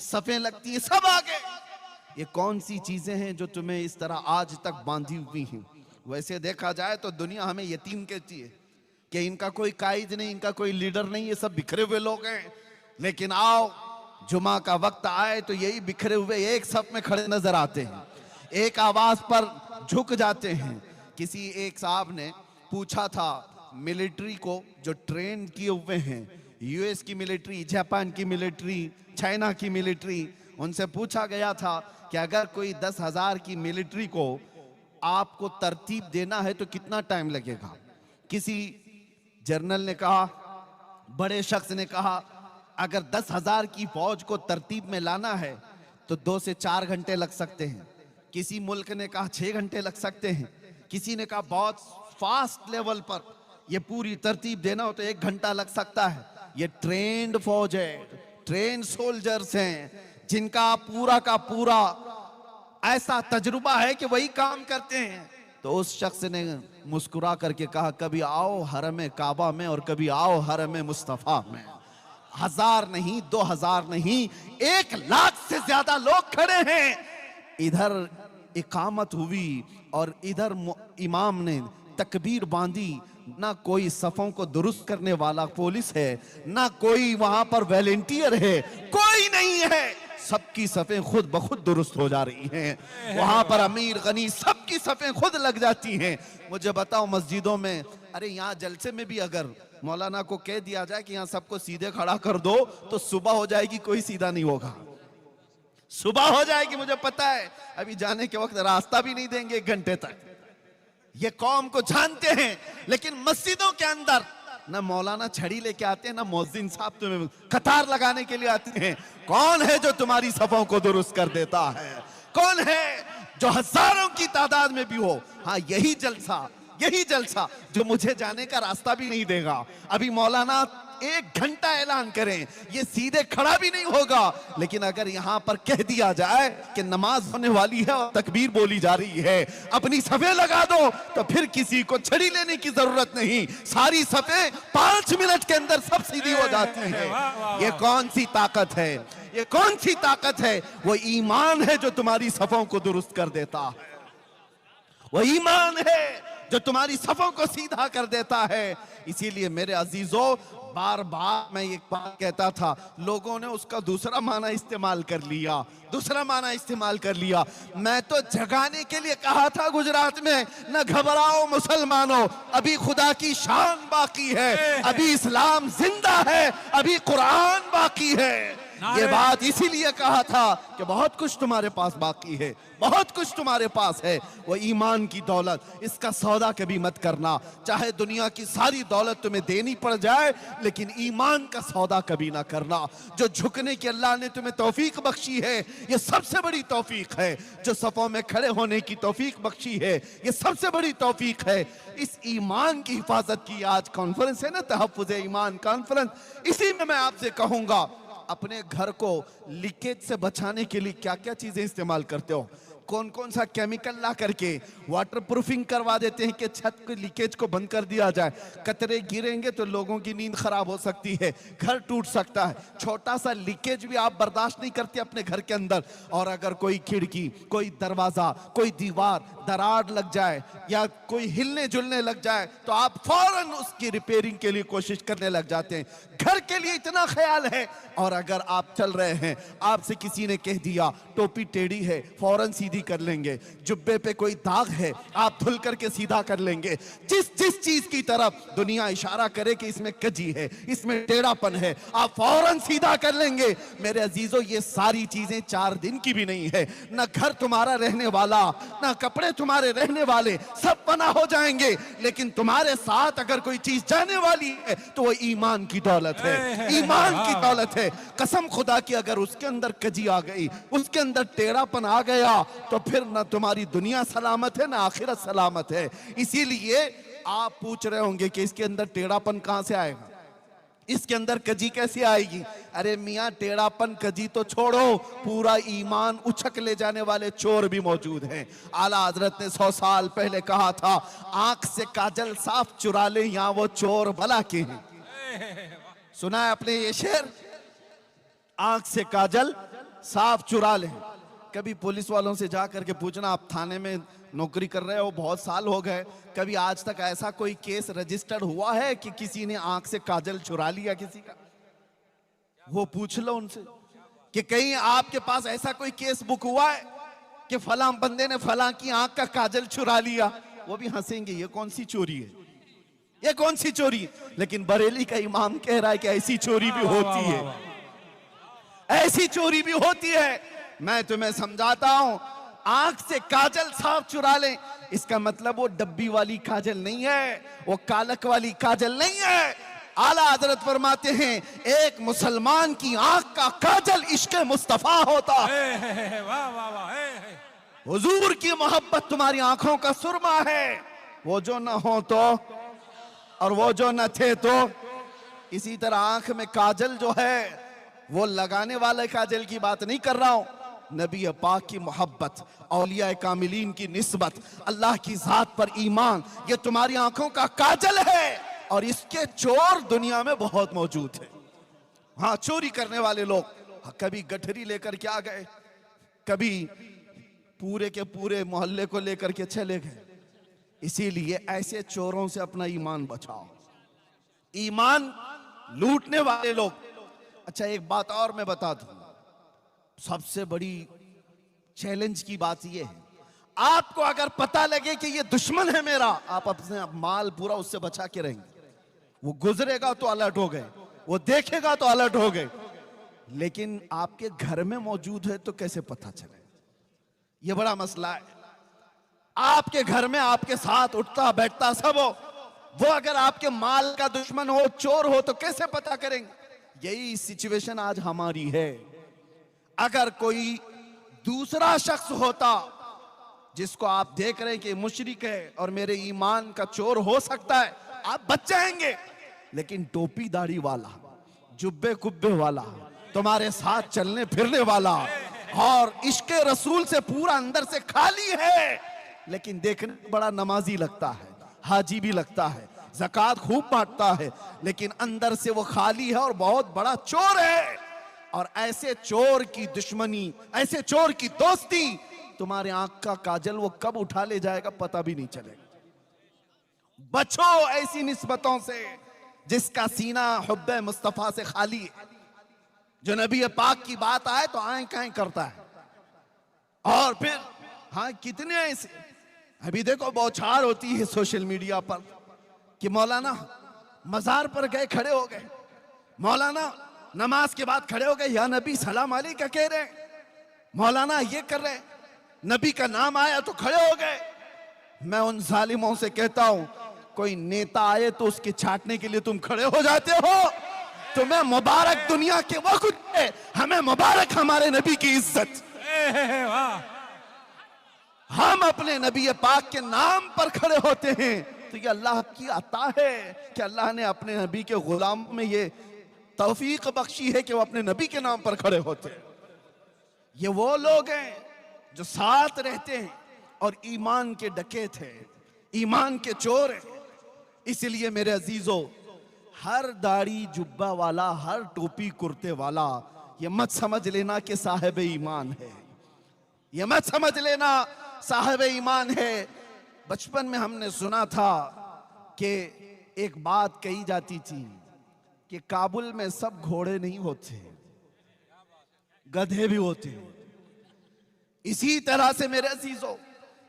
सफ़ें लगती है, सब आ गए। ये कौन सी चीजें हैं जो तुम्हें इस तरह आज तक बांधी हुई हैं? वैसे देखा जाए तो दुनिया हमें यतीम कहती है कि इनका कोई कायद नहीं, इनका कोई लीडर नहीं, ये सब बिखरे हुए लोग हैं। लेकिन आओ जुमा का वक्त आए तो यही बिखरे हुए एक सफ में खड़े नजर आते हैं, एक आवाज पर झुक जाते हैं। किसी एक साहब ने पूछा था मिलिट्री को जो ट्रेन किए हुए हैं, यूएस की मिलिट्री, जापान की मिलिट्री, चाइना की मिलिट्री, उनसे पूछा गया था कि अगर कोई 10,000 की मिलिट्री को आपको तरतीब देना है तो कितना टाइम लगेगा? किसी जर्नल ने कहा, बड़े शख्स ने कहा, अगर 10,000 की फौज को तरतीब में लाना है तो 2 से 4 घंटे लग सकते हैं। किसी मुल्क ने कहा 6 घंटे लग सकते हैं। किसी ने कहा बहुत फास्ट लेवल पर ये पूरी तरतीब देना हो तो 1 घंटा लग सकता है। ये ट्रेंड फौज है, ट्रेन सोल्जर्स हैं, जिनका पूरा का पूरा ऐसा तजुर्बा है कि वही काम करते हैं। तो उस शख्स ने मुस्कुरा करके कहा, कभी आओ हरम काबा में और कभी आओ हरम मुस्तफा में। 1000 नहीं, 2000 नहीं, 1 लाख से ज्यादा लोग खड़े हैं। इधर इकामत हुई और इधर इमाम ने तकबीर बांधी। ना कोई सफों को दुरुस्त करने वाला पुलिस है, ना कोई वहां पर वॉलंटियर है, कोई नहीं है। सबकी सफें खुद ब खुद दुरुस्त हो जा रही हैं। वहां पर अमीर गनी सबकी सफें खुद लग जाती हैं। मुझे बताओ मस्जिदों में, अरे यहाँ जलसे में भी अगर मौलाना को कह दिया जाए कि यहाँ सबको सीधे खड़ा कर दो तो सुबह हो जाएगी, कोई सीधा नहीं होगा, सुबह हो जाएगी। मुझे पता है अभी जाने के वक्त रास्ता भी नहीं देंगे 1 घंटे तक। ये कौम को जानते हैं, लेकिन मस्जिदों के अंदर ना मौलाना छड़ी लेके आते हैं, ना मौजिन साहब तुम्हें कतार लगाने के लिए आते हैं। कौन है जो तुम्हारी सफों को दुरुस्त कर देता है? कौन है जो हजारों की तादाद में भी हो? हाँ, यही जलसा जो मुझे जाने का रास्ता भी नहीं देगा। अभी मौलाना 1 घंटा ऐलान करें, ये सीधे खड़ा भी नहीं होगा। लेकिन अगर यहां पर कह दिया जाए कि नमाज होने वाली है और तकबीर बोली जा रही है, अपनी सफे लगा दो, तो फिर किसी को छड़ी लेने की जरूरत नहीं। सारी सफे 5 मिनट के अंदर सब सीधी हो जाती है। ये कौन सी ताकत है? ये कौन सी ताकत है? वो ईमान है जो तुम्हारी सफों को दुरुस्त कर देता है। वो ईमान है जो तुम्हारी सफों को सीधा कर देता है। इसीलिए मेरे अजीजों, बार बार मैं एक बात कहता था, लोगों ने उसका दूसरा माना इस्तेमाल कर लिया। मैं तो जगाने के लिए कहा था गुजरात में, न घबराओ मुसलमानों, अभी खुदा की शान बाकी है, अभी इस्लाम जिंदा है, अभी कुरान बाकी है। ये बात इसीलिए कहा था कि बहुत कुछ तुम्हारे पास बाकी है, बहुत कुछ तुम्हारे पास है। वो ईमान की दौलत, इसका सौदा कभी मत करना। चाहे दुनिया की सारी दौलत तुम्हें देनी पड़ जाए, लेकिन ईमान का सौदा कभी ना करना। जो झुकने की अल्लाह ने तुम्हें तौफीक बख्शी है, ये सबसे बड़ी तौफीक है। जो सफों में खड़े होने की तौफीक बख्शी है, ये सबसे बड़ी तौफीक है। इस ईमान की हिफाजत की आज कॉन्फ्रेंस है ना, तहफ्फुज़ ईमान कॉन्फ्रेंस, इसी में मैं आपसे कहूंगा, अपने घर को लीकेज से बचाने के लिए क्या क्या चीजें इस्तेमाल करते हो? कौन कौन सा केमिकल ला करके वाटर प्रूफिंग करवा देते हैं कि छत के लीकेज को बंद कर दिया जाए। कतरे गिरेंगे तो लोगों की नींद खराब हो सकती है, घर टूट सकता है। छोटा सा लीकेज भी आप बर्दाश्त नहीं करते अपने घर के अंदर। और अगर कोई खिड़की, कोई दरवाजा, कोई दीवार दरार लग जाए या कोई हिलने जुलने लग जाए तो आप फौरन उसकी रिपेयरिंग के लिए कोशिश करने लग जाते हैं। घर के लिए इतना ख्याल है। और अगर आप चल रहे हैं, आपसे किसी ने कह दिया टोपी टेढ़ी है, फौरन सीधे सीधी कर लेंगे, जुब्बे पे कोई दाग है आप धुल करके सीधा कर लेंगे। जिस जिस चीज की तरफ दुनिया इशारा करे कि इसमें कजी है, इसमें टेढ़ापन है, आप फौरन सीधा कर लेंगे। मेरे अजीजों, ये सारी चीजें 4 दिन की भी नहीं है। न घर तुम्हारा रहने वाला, न कपड़े तुम्हारे रहने वाले, सब पना हो जाएंगे। लेकिन तुम्हारे साथ अगर कोई चीज जाने वाली है तो वो ईमान की दौलत है, ईमान की दौलत है। कसम खुदा की, अगर उसके अंदर कजी आ गई, उसके अंदर टेढ़ापन आ गया, तो फिर ना तुम्हारी दुनिया सलामत है ना आखिरत सलामत है। इसीलिए आप पूछ रहे होंगे कि इसके अंदर टेढ़ापन कहां से आएगा, इसके अंदर कजी कैसे आएगी? अरे मियां, टेढ़ापन कजी तो छोड़ो, पूरा ईमान उछक ले जाने वाले चोर भी मौजूद हैं। आला हजरत ने 100 साल पहले कहा था, आंख से काजल साफ चुरा ले, यहां वो चोर भला के हैं। सुना है आपने ये शेर? आंख से काजल साफ चुरा ले। कभी पुलिस वालों से जा करके पूछना, आप थाने में नौकरी कर रहे हो, बहुत साल हो गए, कभी आज तक ऐसा कोई केस रजिस्टर्ड हुआ है कि किसी ने आंख से काजल चुरा लिया किसी का? वो पूछ लो उनसे कि कहीं आपके पास ऐसा कोई केस बुक हुआ है कि फलां बंदे ने फलां की आंख का काजल चुरा लिया? वो भी हंसेंगे, ये कौन सी चोरी है, ये कौन सी चोरी है? लेकिन बरेली का इमाम कह रहा है कि ऐसी चोरी भी होती है, ऐसी चोरी भी होती है। मैं तुम्हें समझाता हूं, आंख से काजल साफ चुरा ले, इसका मतलब वो डब्बी वाली काजल नहीं है, वो कालक वाली काजल नहीं है। आला हजरत फरमाते हैं, एक मुसलमान की आंख का काजल इश्क मुस्तफा होता है। वाह वाह वाह, हुजूर की मोहब्बत तुम्हारी आंखों का सुरमा है। वो जो न हो तो और वो जो न थे तो। इसी तरह आंख में काजल जो है, वो लगाने वाले काजल की बात नहीं कर रहा हूं, नबी पाक की मोहब्बत, औलिया कामिलीन की निस्बत, अल्लाह की जात पर ईमान, ये तुम्हारी आंखों का काजल है। और इसके चोर दुनिया में बहुत मौजूद है। हाँ, चोरी करने वाले लोग कभी गठरी लेकर के आ गए, कभी पूरे के पूरे मोहल्ले को लेकर के चले गए। इसीलिए ऐसे चोरों से अपना ईमान बचाओ, ईमान लूटने वाले लोग। अच्छा, एक बात और मैं बता दूं, सबसे बड़ी चैलेंज की बात यह है, आपको अगर पता लगे कि ये दुश्मन है मेरा, आप अपने माल पूरा उससे बचा के रहेंगे। वो गुजरेगा तो अलर्ट हो गए, वो देखेगा तो अलर्ट हो गए, लेकिन आपके घर में मौजूद है तो कैसे पता चले? ये बड़ा मसला है। आपके घर में आपके साथ उठता बैठता सब हो, वो अगर आपके माल का दुश्मन हो, चोर हो, तो कैसे पता करेंगे? यही सिचुएशन आज हमारी है। अगर कोई दूसरा शख्स होता जिसको आप देख रहे हैं कि मुशरिक है और मेरे ईमान का चोर हो सकता है, आप बच जाएंगे। लेकिन टोपी दाढ़ी वाला, जुब्बे कुब्बे वाला, तुम्हारे साथ चलने फिरने वाला और इश्क रसूल से पूरा अंदर से खाली है, लेकिन देखने बड़ा नमाजी लगता है, हाजी भी लगता है, ज़कात खूब बांटता है, लेकिन अंदर से वो खाली है और बहुत बड़ा चोर है। और ऐसे चोर की दुश्मनी, ऐसे चोर की दोस्ती, तुम्हारे आंख का काजल वो कब उठा ले जाएगा पता भी नहीं चलेगा। बचो ऐसी निस्बतों से जिसका सीना हुब्बे मुस्तफा से खाली है। जो नबी पाक की बात आए तो आए काएं करता है। और फिर हाँ, कितने ऐसे, अभी देखो बौछार होती है सोशल मीडिया पर कि मौलाना मजार पर गए, खड़े हो गए, मौलाना नमाज के बाद खड़े हो गए, या नबी सलाम अलैका कह रहे, मौलाना ये कर रहे, नबी का नाम आया तो खड़े हो गए। मैं उन जालिमों से कहता हूं, कोई नेता आए तो उसके छाटने के लिए तुम खड़े हो जाते हो? तुम्हें मुबारक दुनिया के वो कुछ है, हमें मुबारक हमारे नबी की इज्जत। हम अपने नबी पाक के नाम पर खड़े होते हैं तो ये अल्लाह की अता है कि अल्लाह ने अपने नबी के गुलाम में ये तौफीक बख्शी है कि वो अपने नबी के नाम पर खड़े होते हैं। ये वो लोग हैं जो साथ रहते हैं और ईमान के डकैत हैं, ईमान के चोर हैं। इसलिए मेरे अजीजों, हर दाढ़ी जुब्बा वाला, हर टोपी कुर्ते वाला, ये मत समझ लेना कि साहिब ईमान है, ये मत समझ लेना साहिब ईमान है। बचपन में हमने सुना था कि एक बात कही जाती थी कि काबुल में सब घोड़े नहीं होते, गधे भी होते हैं। इसी तरह से मेरे अजीजों,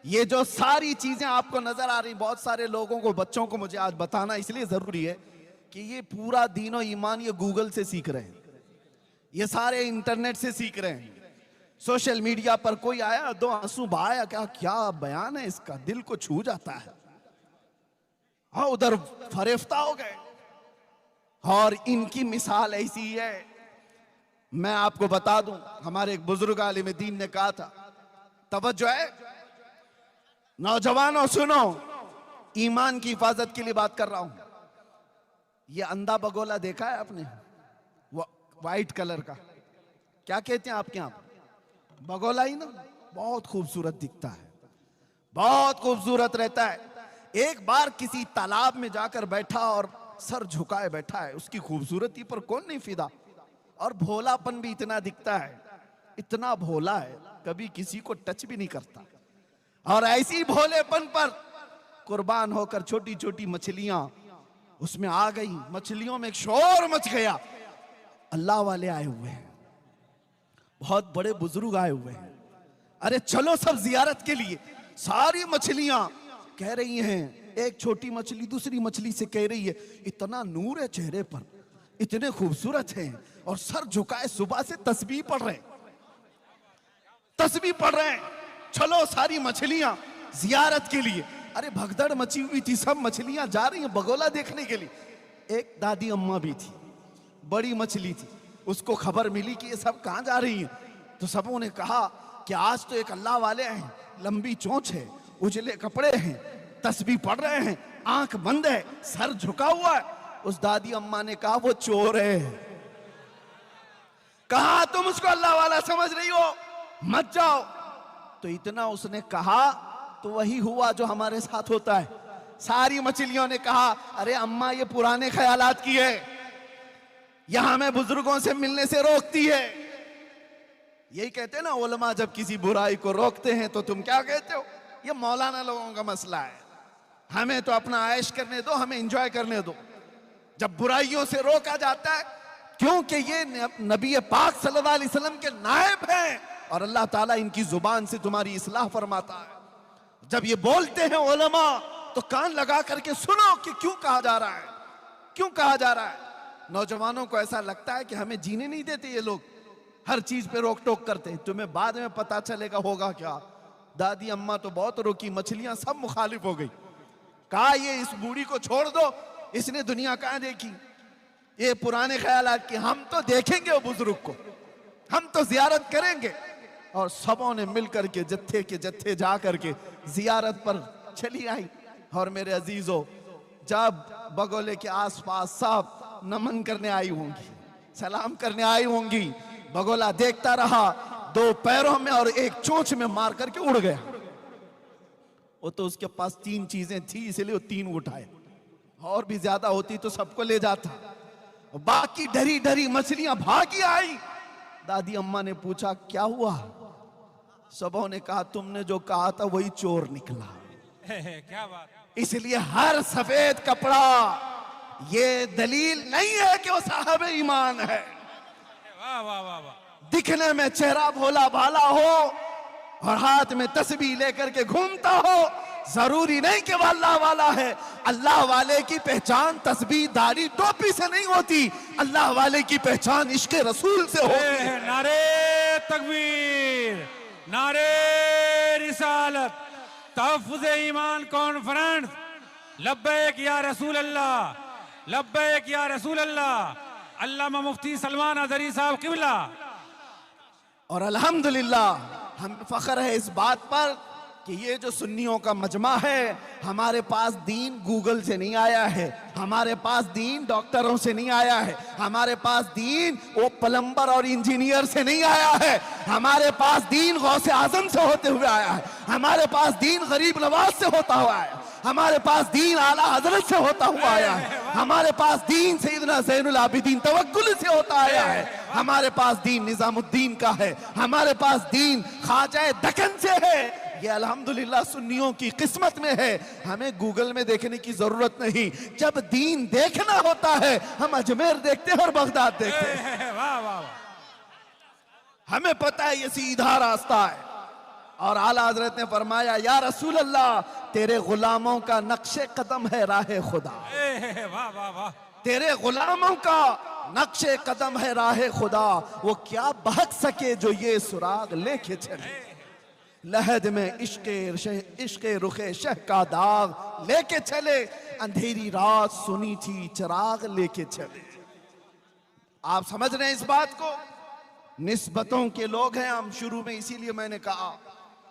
ये जो सारी चीजें आपको नजर आ रही, बहुत सारे लोगों को, बच्चों को मुझे आज बताना इसलिए जरूरी है कि ये पूरा दीन और ईमान ये गूगल से सीख रहे हैं, ये सारे इंटरनेट से सीख रहे हैं। सोशल मीडिया पर कोई आया, दो आंसू बहाया, क्या क्या बयान है इसका, दिल को छू जाता है। हाँ, उधर फरेफ्ता हो गए। और इनकी मिसाल ऐसी है, मैं आपको बता दूं, हमारे एक बुजुर्ग आलिम दीन ने कहा था, तवज्जो है नौजवानों, सुनो, ईमान की हिफाजत के लिए बात कर रहा हूं। ये अंधा बगोला देखा है आपने, व्हाइट कलर का, क्या कहते हैं आपके यहां? बगोला ही ना, बहुत खूबसूरत दिखता है, बहुत खूबसूरत रहता है। एक बार किसी तालाब में जाकर बैठा और सर झुकाए बैठा है, उसकी खूबसूरती पर कौन नहीं फिदा, और भोलापन भी इतना दिखता है, इतना भोला है, कभी किसी को टच भी नहीं करता। और ऐसी भोलेपन पर कुर्बान होकर छोटी छोटी मछलियां उसमें आ गई, मछलियों में एक शोर मच गया। अल्लाह वाले आए हुए हैं, बहुत बड़े बुजुर्ग आए हुए हैं, अरे चलो सब जियारत के लिए। सारी मछलियां कह रही हैं, एक छोटी मछली दूसरी मछली से कह रही है, इतना नूर है चेहरे पर, इतने खूबसूरत हैं, और सर झुकाए सुबह से तस्बीह पढ़ रहे, तस्बीह पढ़ रहे हैं। चलो सारी मछलियां जियारत के लिए। अरे भगदड़ मची हुई थी, सब मछलियां जा रही हैं बगोला देखने के लिए। एक दादी अम्मा भी थी, बड़ी मछली थी, उसको खबर मिली कि ये सब कहां जा रही हैं, तो सबों ने कहा कि आज तो एक अल्लाह वाले हैं, लंबी चोंच है, उजले कपड़े हैं, तस्बीह पढ़ रहे हैं, आंख बंद है, सर झुका हुआ है। उस दादी अम्मा ने कहा वो चोर है। कहा तुम उसको अल्लाह वाला समझ रही हो, मत जाओ। तो इतना उसने कहा तो वही हुआ जो हमारे साथ होता है। सारी मछलियों ने कहा, अरे अम्मा ये पुराने ख्यालात की है, यह हमें बुजुर्गों से मिलने से रोकती है। यही कहते हैं ना उलमा, जब किसी बुराई को रोकते हैं तो तुम क्या कहते हो, ये मौलाना लोगों का मसला है, हमें तो अपना ऐश करने दो, हमें एंजॉय करने दो। जब बुराइयों से रोका जाता है, क्योंकि ये नबी पाक सल्लल्लाहु अलैहि वसल्लम के नायब हैं और अल्लाह ताला इनकी जुबान से तुम्हारी इस्लाह फरमाता है। जब ये बोलते हैं उलमा तो कान लगा करके सुनो कि क्यों कहा जा रहा है, क्यों कहा जा रहा है। नौजवानों को ऐसा लगता है कि हमें जीने नहीं देते ये लोग, हर चीज पे रोक टोक करते हैं, तुम्हें बाद में पता चलेगा होगा क्या। दादी अम्मा तो बहुत रोकी, मछलियां सब मुखालिफ हो गई। कहा ये इस बूढ़ी को छोड़ दो, इसने दुनिया कहां देखी, ये पुराने ख्यालात की, हम तो देखेंगे वो बुजुर्ग को, हम तो जियारत करेंगे। और सबों ने मिलकर के जत्थे के जत्थे जा करके जियारत पर चली आई। और मेरे अजीजों, जब बगोले के आसपास सब नमन करने आई होंगी, सलाम करने आई होंगी, बगोला देखता रहा, दो पैरों में और एक चोंच में मार करके उड़ गया। वो तो उसके पास तीन चीजें थी, इसलिए वो तीन उठाए, और भी ज्यादा होती तो सबको ले जाता। बाकी डरी डरी मछलियां भागी आई। दादी अम्मा ने पूछा क्या हुआ, सबों ने कहा तुमने जो कहा था वही चोर निकला। क्या बात, इसलिए हर सफेद कपड़ा ये दलील नहीं है कि वो साहब ईमान है। वाह वाह वाह वाह। दिखने में चेहरा भोला भाला हो और हाथ में तस्बीह लेकर के घूमता हो, जरूरी नहीं कि वो अल्लाह वाला है। अल्लाह वाले की पहचान तस्बीह दाढ़ी टोपी से नहीं होती, अल्लाह वाले की पहचान इश्क रसूल से होती है। नारे तकबीर, नारे रिसालत, तहफ्फुज़ ईमान कॉन्फ्रेंस, लब्बैक या रसूल अल्लाह, लब्बैक या रसूल अल्लाह। अल्लामा मुफ्ती सलमान अज़हरी साहब क़िबला। और अल्हम्दुलिल्लाह हम फख्र है इस बात पर कि ये जो सुन्नियों का मजमा है, हमारे पास दीन गूगल से नहीं आया है, हमारे पास दीन डॉक्टरों से नहीं आया है, हमारे पास दीन वो प्लम्बर और इंजीनियर से नहीं आया है, हमारे पास दीन गौसे आजम से होते हुए आया है, हमारे पास दीन गरीब नवाज से होता हुआ आया, हमारे पास दीन आला हजरत से होता हुआ आया है, हमारे पास दीन सैयदना ज़ैनुल आबिदीन तवक्कुल से होता आया है, हमारे पास दीन निजामुद्दीन का है, हमारे पास दीन ख्वाजा दक्कन से है। ये अल्हम्दुलिल्लाह सुन्नियों की किस्मत में है, हमें गूगल में देखने की जरूरत नहीं। जब दीन देखना होता है हम अजमेर देखते हैं और बगदाद देखते हैं। वाह वाह वाह। हमें पता है ये सीधा रास्ता है, और आला हजरत ने फरमाया, या रसूल अल्लाह, तेरे गुलामों का नक्शे कदम है राह खुदा। वाह वाह वाह। तेरे गुलामों का नक्शे कदम है राह खुदा, वो क्या बहक सके जो ये सुराग लेके चले। लहद में इश्के रुखे शह का दाग लेके चले, अंधेरी रात सुनी थी चिराग लेके चले। आप समझ रहे हैं इस बात को? निस्बतों के लोग हैं हम, शुरू में इसीलिए मैंने कहा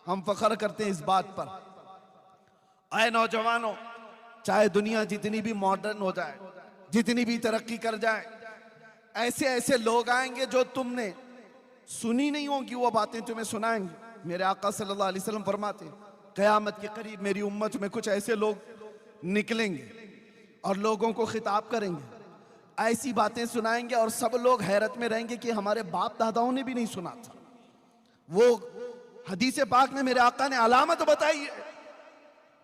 हम फख्र करते हैं इस बात पर। आए नौजवानों, चाहे दुनिया जितनी भी मॉडर्न हो जाए, जितनी भी तरक्की कर जाए, ऐसे ऐसे लोग आएंगे जो तुमने सुनी नहीं होगी वो बातें तुम्हें सुनाएंगे। मेरे आका सल्लल्लाहु अलैहि वसल्लम फरमाते, क़यामत के करीब मेरी उम्मत में कुछ ऐसे लोग निकलेंगे और लोगों को खिताब करेंगे, ऐसी बातें सुनाएंगे और सब लोग हैरत में रहेंगे कि हमारे बाप दादाओं ने भी नहीं सुना था। वो हदीस पाक में मेरे आका ने अलामत बताई है,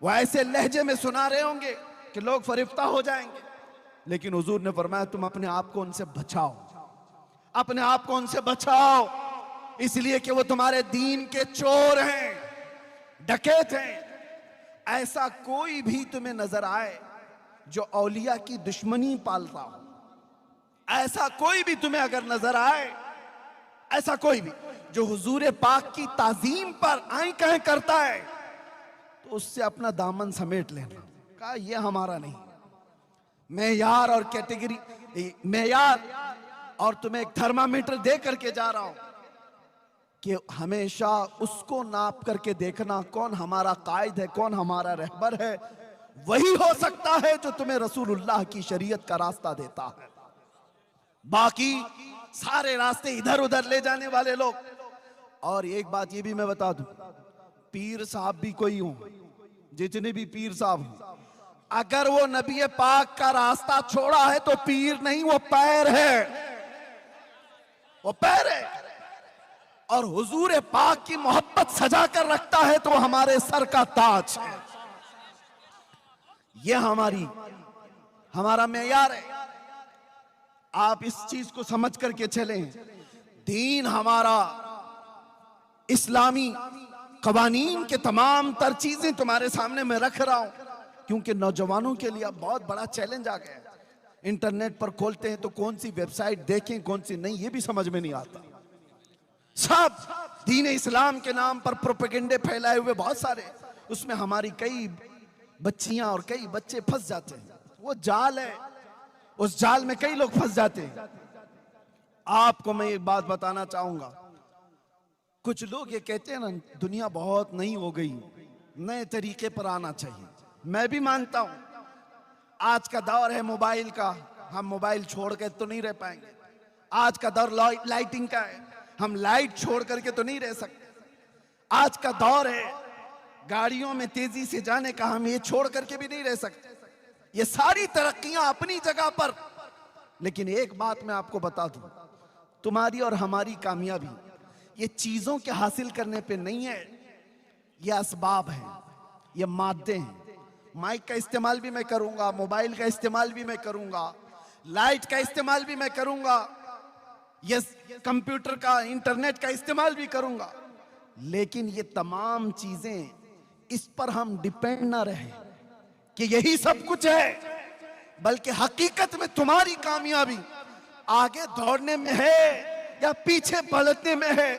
वो ऐसे लहजे में सुना रहे होंगे कि लोग फरिफ्ता हो जाएंगे। लेकिन हुजूर ने फरमाया, तुम अपने आप को उनसे बचाओ, अपने आप को उनसे बचाओ, इसलिए कि वो तुम्हारे दीन के चोर हैं, डकैत हैं। ऐसा कोई भी तुम्हें नजर आए जो औलिया की दुश्मनी पाल रहा हो, ऐसा कोई भी तुम्हें अगर नजर आए, ऐसा कोई भी जो हुजूर पाक की ताजीम पर आई कहें करता है, तो उससे अपना दामन समेट लेना। कहा यह हमारा नहीं, मेयार और कैटेगरी, मेयार और तुम्हें एक थर्मामीटर दे करके जा रहा हूं कि हमेशा उसको नाप करके देखना कौन हमारा कायद है, कौन हमारा रहबर है। वही हो सकता है जो तुम्हें रसूलुल्लाह की शरीयत का रास्ता देता है। बाकी सारे रास्ते इधर उधर ले जाने वाले लोग। और एक बात ये भी मैं बता दूं, पीर साहब भी कोई हो, जितने भी पीर साहब हो, अगर वो नबी पाक का रास्ता छोड़ा है तो पीर नहीं, वो पैर है, वो पैर है। और हुजूर पाक की मोहब्बत सजा कर रखता है तो हमारे सर का ताज है। यह हमारा मेयार है। आप इस चीज को समझ करके चलें, दीन हमारा, इस्लामी कवानीन के तमाम तर चीजें तुम्हारे सामने मैं रख रहा हूं, क्योंकि नौजवानों के लिए अब बहुत बड़ा चैलेंज आ गया है। इंटरनेट पर खोलते हैं तो कौन सी वेबसाइट देखें कौन सी नहीं, ये भी समझ में नहीं आता। सब दीन इस्लाम के नाम पर प्रोपेगेंडे फैलाए हुए बहुत सारे, उसमें हमारी कई बच्चियां और कई बच्चे फंस जाते हैं। वो जाल है, उस जाल में कई लोग फंस जाते हैं। आपको मैं एक बात बताना चाहूंगा, कुछ लोग ये कहते हैं ना, दुनिया बहुत नई हो गई, नए तरीके पर आना चाहिए। मैं भी मानता हूं आज का दौर है मोबाइल का, हम मोबाइल छोड़ के तो नहीं रह पाएंगे। आज का दौर लाइटिंग का है, हम लाइट छोड़ करके तो नहीं रह सकते। आज का दौर है गाड़ियों में तेजी से जाने का, हम ये छोड़ करके भी नहीं रह सकते। ये सारी तरक्कियां अपनी जगह पर, लेकिन एक बात मैं आपको बता दूं, तुम्हारी और हमारी कामयाबी ये चीजों के हासिल करने पे नहीं है, ये असबाब हैं, ये मादे हैं। माइक का इस्तेमाल भी मैं करूंगा, मोबाइल का इस्तेमाल भी मैं करूंगा, लाइट का इस्तेमाल भी मैं करूंगा, ये कंप्यूटर का, इंटरनेट का इस्तेमाल भी करूंगा, लेकिन ये तमाम चीजें, इस पर हम डिपेंड ना रहे कि यही सब कुछ है, बल्कि हकीकत में तुम्हारी कामयाबी आगे दौड़ने में है या पीछे पलटने में है।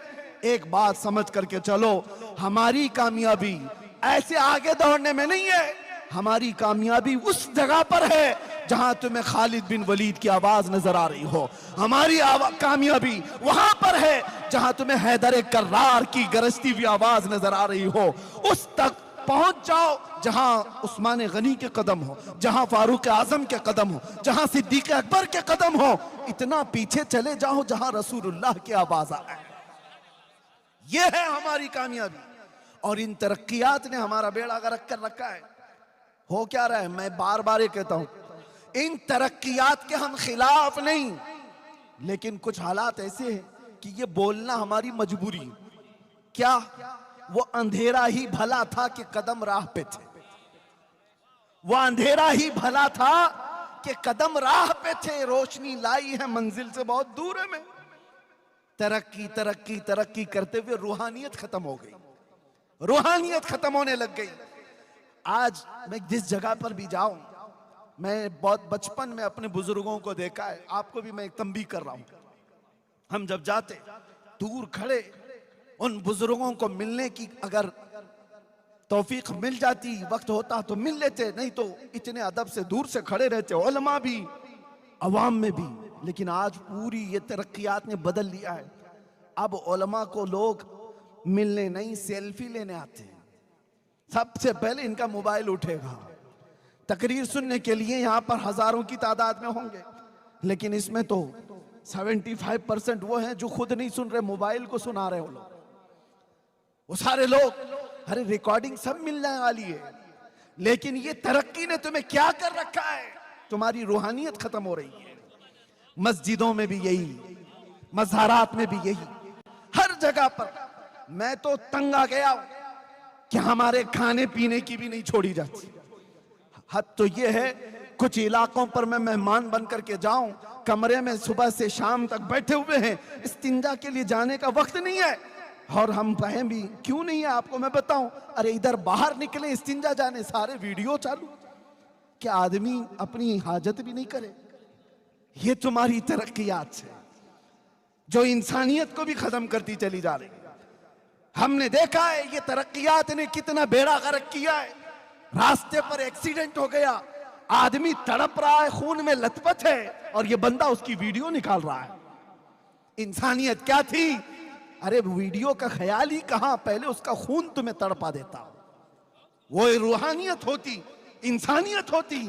एक बात समझ करके चलो, हमारी कामयाबी ऐसे आगे दौड़ने में नहीं है, हमारी कामयाबी उस जगह पर है जहां तुम्हें खालिद बिन वलीद की आवाज नजर आ रही हो। हमारी कामयाबी वहां पर है जहां तुम्हें हैदर कर्रार की गरजती हुई आवाज नजर आ रही हो। उस तक पहुंच जाओ जहां उस्मान गनी के कदम हो, जहां फारूक आजम के कदम हो, जहां सिद्दीक अकबर के कदम हो। इतना पीछे चले जाओ जहां रसूलुल्लाह की आवाज आए। यह है हमारी कामयाबी। और इन तरक्कियात ने हमारा बेड़ा गर्क कर रखा है। हो क्या रहा है, मैं बार बार ये कहता हूं, इन तरक्कियात के हम खिलाफ नहीं, लेकिन कुछ हालात ऐसे हैं कि ये बोलना हमारी मजबूरी। क्या वो अंधेरा ही भला था कि कदम राह पे थे, वो अंधेरा ही भला था कि कदम राह पे थे, रोशनी लाई है मंजिल से बहुत दूर है। में तरक्की तरक्की तरक्की करते हुए रूहानियत खत्म हो गई। रूहानियत खत्म होने लग गई। आज मैं जिस जगह पर भी जाऊं, मैं बहुत बचपन में अपने बुजुर्गों को देखा है, आपको भी मैं एक तंबीह कर रहा हूं। हम जब जाते दूर खड़े उन बुजुर्गों को मिलने की अगर तौफीक मिल जाती, वक्त होता तो मिल लेते, नहीं तो इतने अदब से दूर से खड़े रहते, उलमा भी अवाम में भी। लेकिन आज पूरी ये तरक्कियात ने बदल लिया है। अब उलमा को लोग मिलने नहीं, सेल्फी लेने आते हैं। सबसे पहले इनका मोबाइल उठेगा, तकरीर सुनने के लिए यहां पर हजारों की तादाद में होंगे, लेकिन इसमें तो 75% वो हैं जो खुद नहीं सुन रहे, मोबाइल को सुना रहे हो लोग। वो सारे लोग, अरे रिकॉर्डिंग सब मिलने वाली है, लेकिन ये तरक्की ने तुम्हें क्या कर रखा है? तुम्हारी रूहानियत खत्म हो रही है। मस्जिदों में भी यही, मज़ारात में भी यही, हर जगह पर। मैं तो तंग आ गया कि हमारे खाने पीने की भी नहीं छोड़ी जाती। हद तो ये है, कुछ इलाकों पर मैं मेहमान बन करके जाऊं, कमरे में सुबह से शाम तक बैठे हुए हैं, इस्तिंजा के लिए जाने का वक्त नहीं है। और हम कहें भी क्यों नहीं है, आपको मैं बताऊं, अरे इधर बाहर निकले इस्तिंजा जाने, सारे वीडियो चालू, क्या आदमी अपनी हाजत भी नहीं करे? ये तुम्हारी तरक्कियात है जो इंसानियत को भी खत्म करती चली जा रही है। हमने देखा है ये तरक्कियात ने कितना बेड़ा गर्क किया है। रास्ते पर एक्सीडेंट हो गया, आदमी तड़प रहा है, खून में लथपथ है, और ये बंदा उसकी वीडियो निकाल रहा है। इंसानियत क्या थी? अरे वीडियो का ख्याल ही कहां, पहले उसका खून तुम्हें तड़पा देता। वो रूहानियत होती, इंसानियत होती,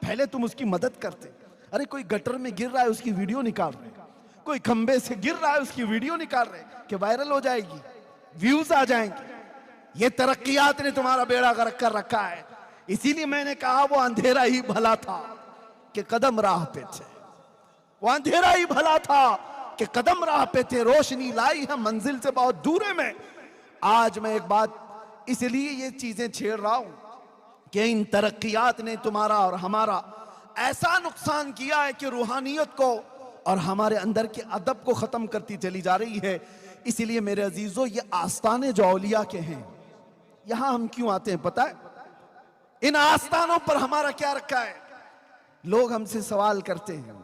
पहले तुम उसकी मदद करते। अरे कोई गटर में गिर रहा है, उसकी वीडियो निकाल रहे, कोई खंबे से गिर रहा है, उसकी वीडियो निकाल रहे कि वायरल हो जाएगी, व्यूज आ जाएंगे। ये तरक्कियात ने तुम्हारा बेड़ा गर्क कर रखा है। इसीलिए मैंने कहा वो अंधेरा ही भला था कि कदम राह पे थे। वो अंधेरा ही भला था कि कदम राह पे थे, रोशनी लाई है मंजिल से बहुत दूर में। आज मैं एक बात इसलिए ये चीजें छेड़ रहा हूं कि इन तरक्कियात ने तुम्हारा और हमारा ऐसा नुकसान किया है कि रूहानियत को और हमारे अंदर के अदब को खत्म करती चली जा रही है। इसीलिए मेरे अजीजों, ये आस्ताने जो औलिया के हैं, यहां हम क्यों आते हैं पता है? इन आस्थानों पर हमारा क्या रखा है? लोग हमसे सवाल करते हैं,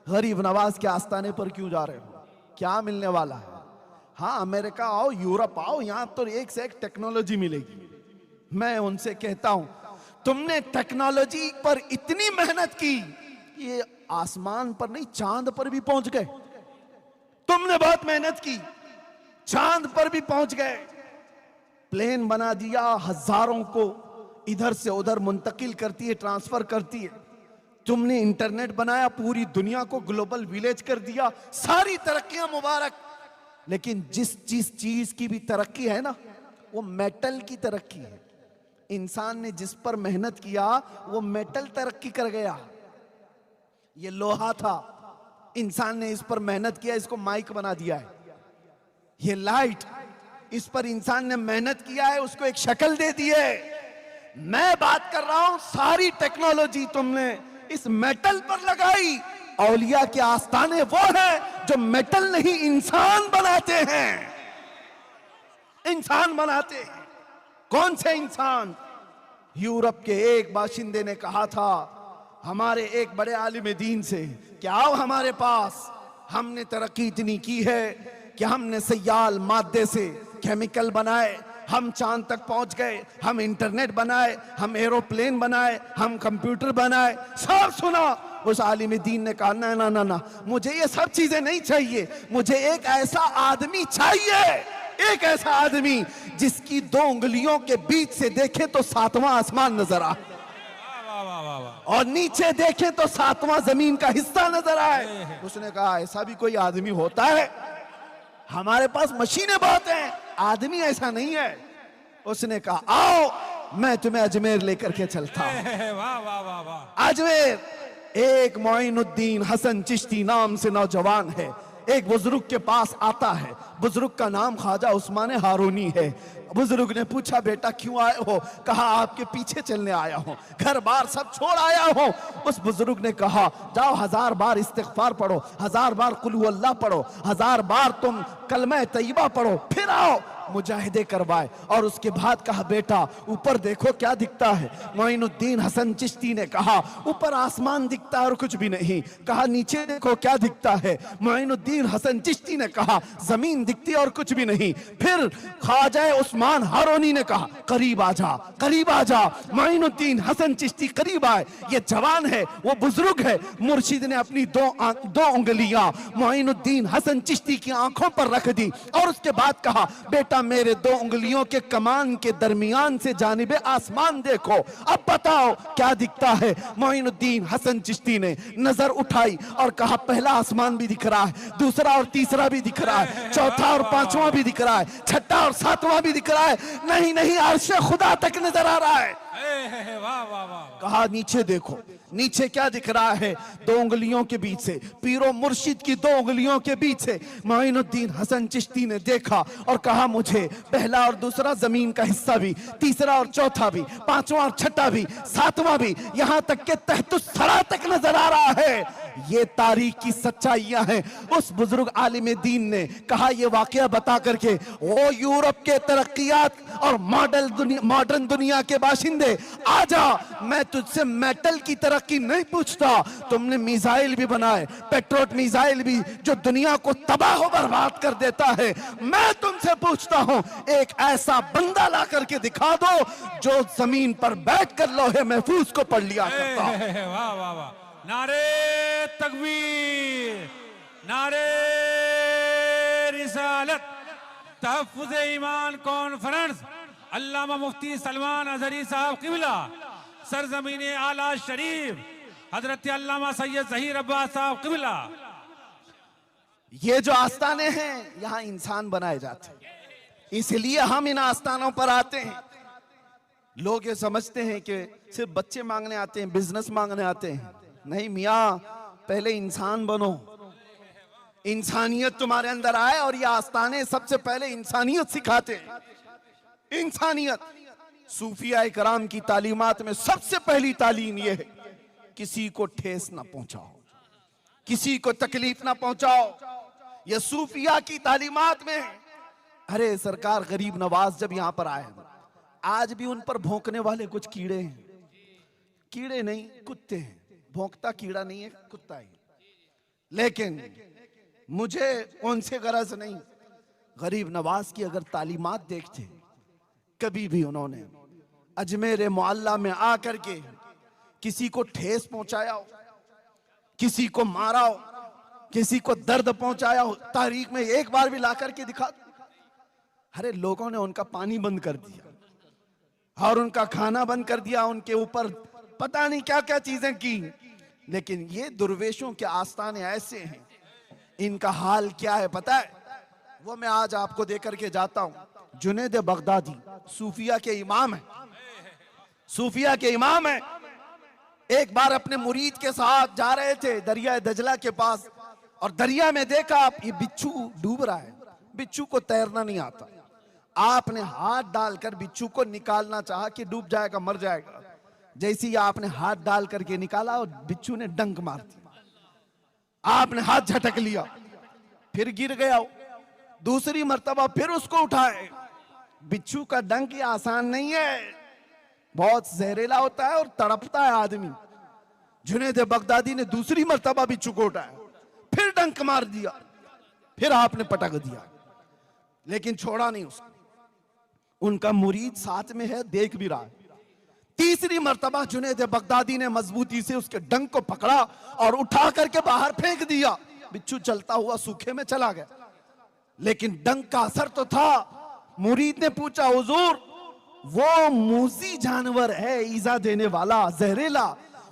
गरीब नवाज के आस्थाने पर क्यों जा रहे हो, क्या मिलने वाला है? हाँ, अमेरिका आओ, यूरोप आओ, यहां तो एक से एक टेक्नोलॉजी मिलेगी। मैं उनसे कहता हूं, तुमने टेक्नोलॉजी पर इतनी मेहनत की, ये आसमान पर नहीं चांद पर भी पहुंच गए। तुमने बहुत मेहनत की, चांद पर भी पहुंच गए, प्लेन बना दिया, हजारों को इधर से उधर मुंतकिल करती है, ट्रांसफर करती है। तुमने इंटरनेट बनाया, पूरी दुनिया को ग्लोबल विलेज कर दिया, सारी तरक्कियां मुबारक। लेकिन जिस चीज की भी तरक्की है ना, वो मेटल की तरक्की है। इंसान ने जिस पर मेहनत किया वो मेटल तरक्की कर गया। ये लोहा था, इंसान ने इस पर मेहनत किया, इसको माइक बना दिया है। ये लाइट, इस पर इंसान ने मेहनत किया है, उसको एक शक्ल दे दी है। मैं बात कर रहा हूं, सारी टेक्नोलॉजी तुमने इस मेटल पर लगाई। औलिया के आस्थाने वो है जो मेटल नहीं, इंसान बनाते हैं। इंसान बनाते हैं। कौन से इंसान? यूरोप के एक बाशिंदे ने कहा था हमारे एक बड़े आलिम दीन से कि आओ हमारे पास, हमने तरक्की इतनी की है कि हमने सयाल मादे से केमिकल बनाए, हम चांद तक पहुंच गए, हम इंटरनेट बनाए, हम एरोप्लेन बनाए, हम कंप्यूटर बनाए, सब सुना। उस आलिम दीन ने कहा ना ना ना ना, मुझे ये सब चीजें नहीं चाहिए, मुझे एक ऐसा आदमी चाहिए, एक ऐसा आदमी जिसकी 2 उंगलियों के बीच से देखे तो 7वां आसमान नजर आए, और नीचे देखे तो 7वां जमीन का हिस्सा नजर आए। उसने कहा ऐसा भी कोई आदमी होता है? हमारे पास मशीनें बहुत हैं, आदमी ऐसा नहीं है। उसने कहा आओ मैं तुम्हें अजमेर लेकर के चलता हूं। वाह वाह वाह वाह। अजमेर, एक मोइनुद्दीन हसन चिश्ती नाम से नौजवान है, एक बुजुर्ग के पास आता है। बुजुर्ग का नाम ख्वाजा उस्मान हारूनी है। बुजुर्ग ने पूछा बेटा क्यों आए हो? कहा आपके पीछे चलने आया हूं, घर बार सब छोड़ आया हूं। उस बुजुर्ग ने कहा जाओ 1000 बार इस्तिग़फ़ार पढ़ो, 1000 बार कुल हु अल्लाह पढ़ो, 1000 बार तुम कलमा तैयबा पढ़ो, फिर आओ मुजाहिदे करवाए। और उसके बाद कहा बेटा ऊपर देखो क्या दिखता है। मोइनुद्दीन हसन चिश्ती ने कहा ऊपर आसमान दिखता है और कुछ भी नहीं। कहा नीचे देखो क्या दिखता है। मोइनुद्दीन हसन चिश्ती ने कहा जमीन दिखती है और कुछ भी नहीं। फिर ख्वाजा उस्मान हारोनी ने कहा करीब आ जा, करीब आ जा। मोइनुद्दीन हसन चिश्ती करीब आए। ये जवान है, वो बुजुर्ग है। मुर्शिद ने अपनी दो उंगलियां मोइनुद्दीन हसन चिश्ती की आंखों पर रख दी और उसके बाद कहा बेटा मेरे दो उंगलियों के कमान के दरमियान से जानिबे आसमान देखो, अब बताओ क्या दिखता है। मोइनुद्दीन हसन चिश्ती ने नजर उठाई और कहा पहला आसमान भी दिख रहा है, दूसरा और तीसरा भी दिख रहा है, चौथा और पांचवा भी दिख रहा है, छठा और सातवां भी दिख रहा है। नहीं नहीं अर्श खुदा तक नजर आ रहा है। वाह वाह वाह। कहा नीचे देखो, नीचे क्या दिख रहा है। दो उंगलियों के बीच से, पीरो मुर्शिद की दो उंगलियों के बीच से मोइनुद्दीन हसन चिश्ती ने देखा और कहा मुझे पहला और दूसरा जमीन का हिस्सा भी, तीसरा और चौथा भी, पांचवा और छठा भी, सातवां भी, यहां तक के तहतुस सरा तक नजर आ रहा है। ये तारीख की सच्चाइयां हैं। उस बुजुर्ग आलिम दीन ने कहा ये वाकया बता करके ओ यूरोप के तरक्कियात और मॉडर्न दुनिया के बाशिंदे आजा, मैं तुझसे मेटल की तरक्की नहीं पूछता। तुमने मिसाइल भी बनाए, पेट्रोट मिसाइल भी, जो दुनिया को तबाह बर्बाद कर देता है। मैं तुमसे पूछता हूं एक ऐसा बंदा ला करके दिखा दो जो जमीन पर बैठकर लोहे महफूज को पढ़ लिया करता। वाह वाह वाह। नारे तकबीर, नारे रिसालत। तहफ्फुज़ ईमान कॉन्फ्रेंस अल्लामा मुफ्ती सलमान अजहरी साहब किबला, सरजमीन आला शरीफ हजरत अल्लामा सैयद ज़हीर अब्बास साहब किबला। ये जो आस्थाने हैं यहाँ इंसान बनाए जाते हैं, इसलिए हम इन आस्थानों पर आते हैं। लोग ये समझते हैं कि सिर्फ बच्चे मांगने आते हैं, बिजनेस मांगने आते हैं। नहीं मियाँ, पहले इंसान बनो, इंसानियत तुम्हारे अंदर आए। और ये आस्थाने सबसे पहले इंसानियत सिखाते हैं। इंसानियत सूफिया इकराम की तालीमात में सबसे पहली तालीम यह है किसी को ठेस ना पहुंचाओ, किसी को तकलीफ ना पहुंचाओ। यह सूफिया की तालीमात में है। अरे सरकार गरीब नवाज जब यहां पर आए, आज भी उन पर भौंकने वाले कुछ कीड़े हैं। कीड़े नहीं, कुत्ते हैं। भौंकता कीड़ा नहीं है, कुत्ता है। लेकिन मुझे उनसे गरज नहीं। गरीब नवाज की अगर तालीमात देखते, कभी भी उन्होंने अजमेर मोहल्ला में आकर के किसी को ठेस पहुंचाया हो, किसी को मारा हो, किसी को दर्द पहुंचाया हो, तारीख में एक बार भी ला करके दिखा। अरे लोगों ने उनका पानी बंद कर दिया और उनका खाना बंद कर दिया, उनके ऊपर पता नहीं क्या क्या चीजें की। लेकिन ये दुर्वेशों के आस्थाने ऐसे हैं, इनका हाल क्या है पता है? वो मैं आज आपको देकर के जाता हूं। जुनैद बगदादी सूफिया के इमाम है, सूफिया के इमाम है। एक बार अपने मुरीद के साथ जा रहे थे दरिया दजला के पास, और दरिया में देखा ये बिच्छू डूब रहा है। बिच्छू को तैरना नहीं आता। आपने हाथ डालकर बिच्छू को निकालना चाहा कि डूब जाएगा, मर जाएगा। जैसे ही आपने हाथ डाल करके निकाला और बिच्छू ने डंक मार दिया। आपने हाथ झटक लिया, फिर गिर गया। दूसरी मर्तबा फिर उसको उठाए। बिच्छू का डंक ये आसान नहीं है, बहुत जहरीला होता है और तड़पता है आदमी। जुनैद बगदादी ने दूसरी मर्तबा बिच्छू को उठाया, फिर डंक मार दिया, फिर आपने पटक दिया, लेकिन छोड़ा नहीं उसको। उनका मुरीद साथ में है, देख भी रहा है। तीसरी मर्तबा जुनैद बगदादी ने मजबूती से उसके डंक को पकड़ा और उठा करके बाहर फेंक दिया। बिच्छू चलता हुआ सूखे में चला गया, लेकिन डंक का असर तो था। मुरीद ने पूछा हुजूर, वो मूजी जानवर है, ईजा देने वाला, जहरीला,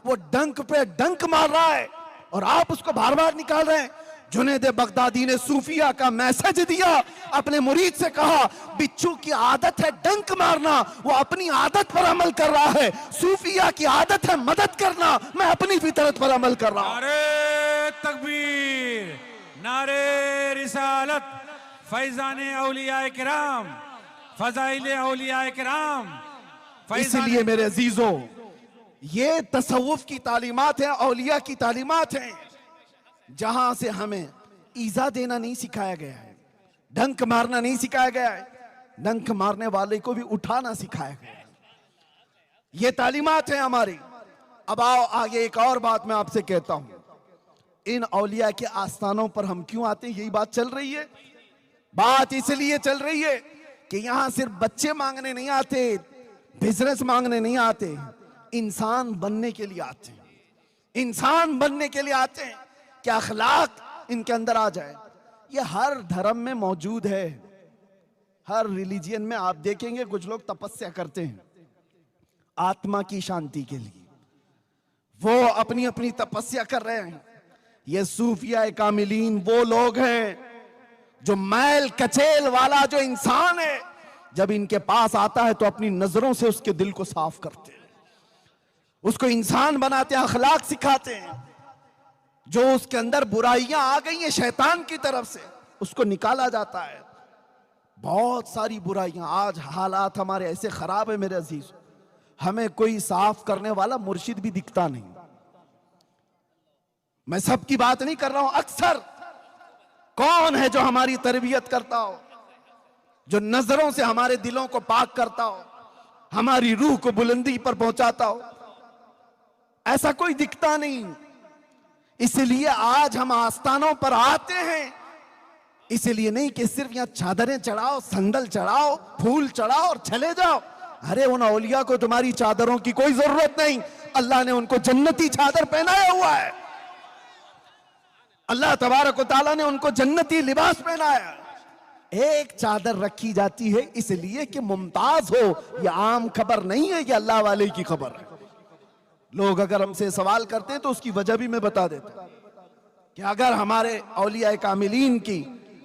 वो डंक पे डंक मार रहा है और आप उसको बार बार निकाल रहे हैं। जुनैद बगदादी ने सूफिया का मैसेज दिया, अपने मुरीद से कहा बिच्छू की आदत है डंक मारना, वो अपनी आदत पर अमल कर रहा है। सूफिया की आदत है मदद करना, मैं अपनी फितरत पर अमल कर रहा हूं। नारे तकबीर, नारे रिसालत। फैजाने औलिया किराम, फजाइले औलिया किराम। इसलिए मेरे अजीजों, ये तसव्वुफ की तालीमात है, औलिया की तालीमात है, जहां से हमें ईजा देना नहीं सिखाया गया है, डंक मारना नहीं सिखाया गया है। डंक मारने वाले को भी उठाना सिखाया गया। ये तालीमात है हमारी। अब आओ आगे एक और बात मैं आपसे कहता हूं, इन औलिया के आस्थानों पर हम क्यों आते हैं? यही बात चल रही है। बात इसलिए चल रही है कि यहां सिर्फ बच्चे मांगने नहीं आते, बिजनेस मांगने नहीं आते, इंसान बनने के लिए आते हैं। इंसान बनने के लिए आते हैं कि अखलाक इनके अंदर आ जाए। ये हर धर्म में मौजूद है। हर रिलीजियन में आप देखेंगे कुछ लोग तपस्या करते हैं आत्मा की शांति के लिए, वो अपनी अपनी तपस्या कर रहे हैं। ये सूफिया कामिलीन वो लोग हैं जो मैल कचेल वाला जो इंसान है, जब इनके पास आता है तो अपनी नजरों से उसके दिल को साफ करते हैं, उसको इंसान बनाते हैं, अखलाक सिखाते हैं। जो उसके अंदर बुराइयां आ गई हैं शैतान की तरफ से, उसको निकाला जाता है। बहुत सारी बुराइयां, आज हालात हमारे ऐसे खराब है मेरे अजीज, हमें कोई साफ करने वाला मुर्शिद भी दिखता नहीं। मैं सबकी बात नहीं कर रहा हूं, अक्सर कौन है जो हमारी तरबियत करता हो, जो नजरों से हमारे दिलों को पाक करता हो, हमारी रूह को बुलंदी पर पहुंचाता हो? ऐसा कोई दिखता नहीं। इसलिए आज हम आस्थानों पर आते हैं, इसलिए नहीं कि सिर्फ यहां चादरें चढ़ाओ, संदल चढ़ाओ, फूल चढ़ाओ और चले जाओ। अरे उन औलिया को तुम्हारी चादरों की कोई जरूरत नहीं, अल्लाह ने उनको जन्नती चादर पहनाया हुआ है। अल्लाह तबारक व तआला ने उनको जन्नती लिबास पहनाया। एक चादर रखी जाती है इसलिए कि मुमताज हो, यह आम खबर नहीं है, यह अल्लाह वाले की खबर है। लोग अगर हमसे सवाल करते हैं तो उसकी वजह भी मैं बता देता हूं कि अगर हमारे औलिया कामिलीन की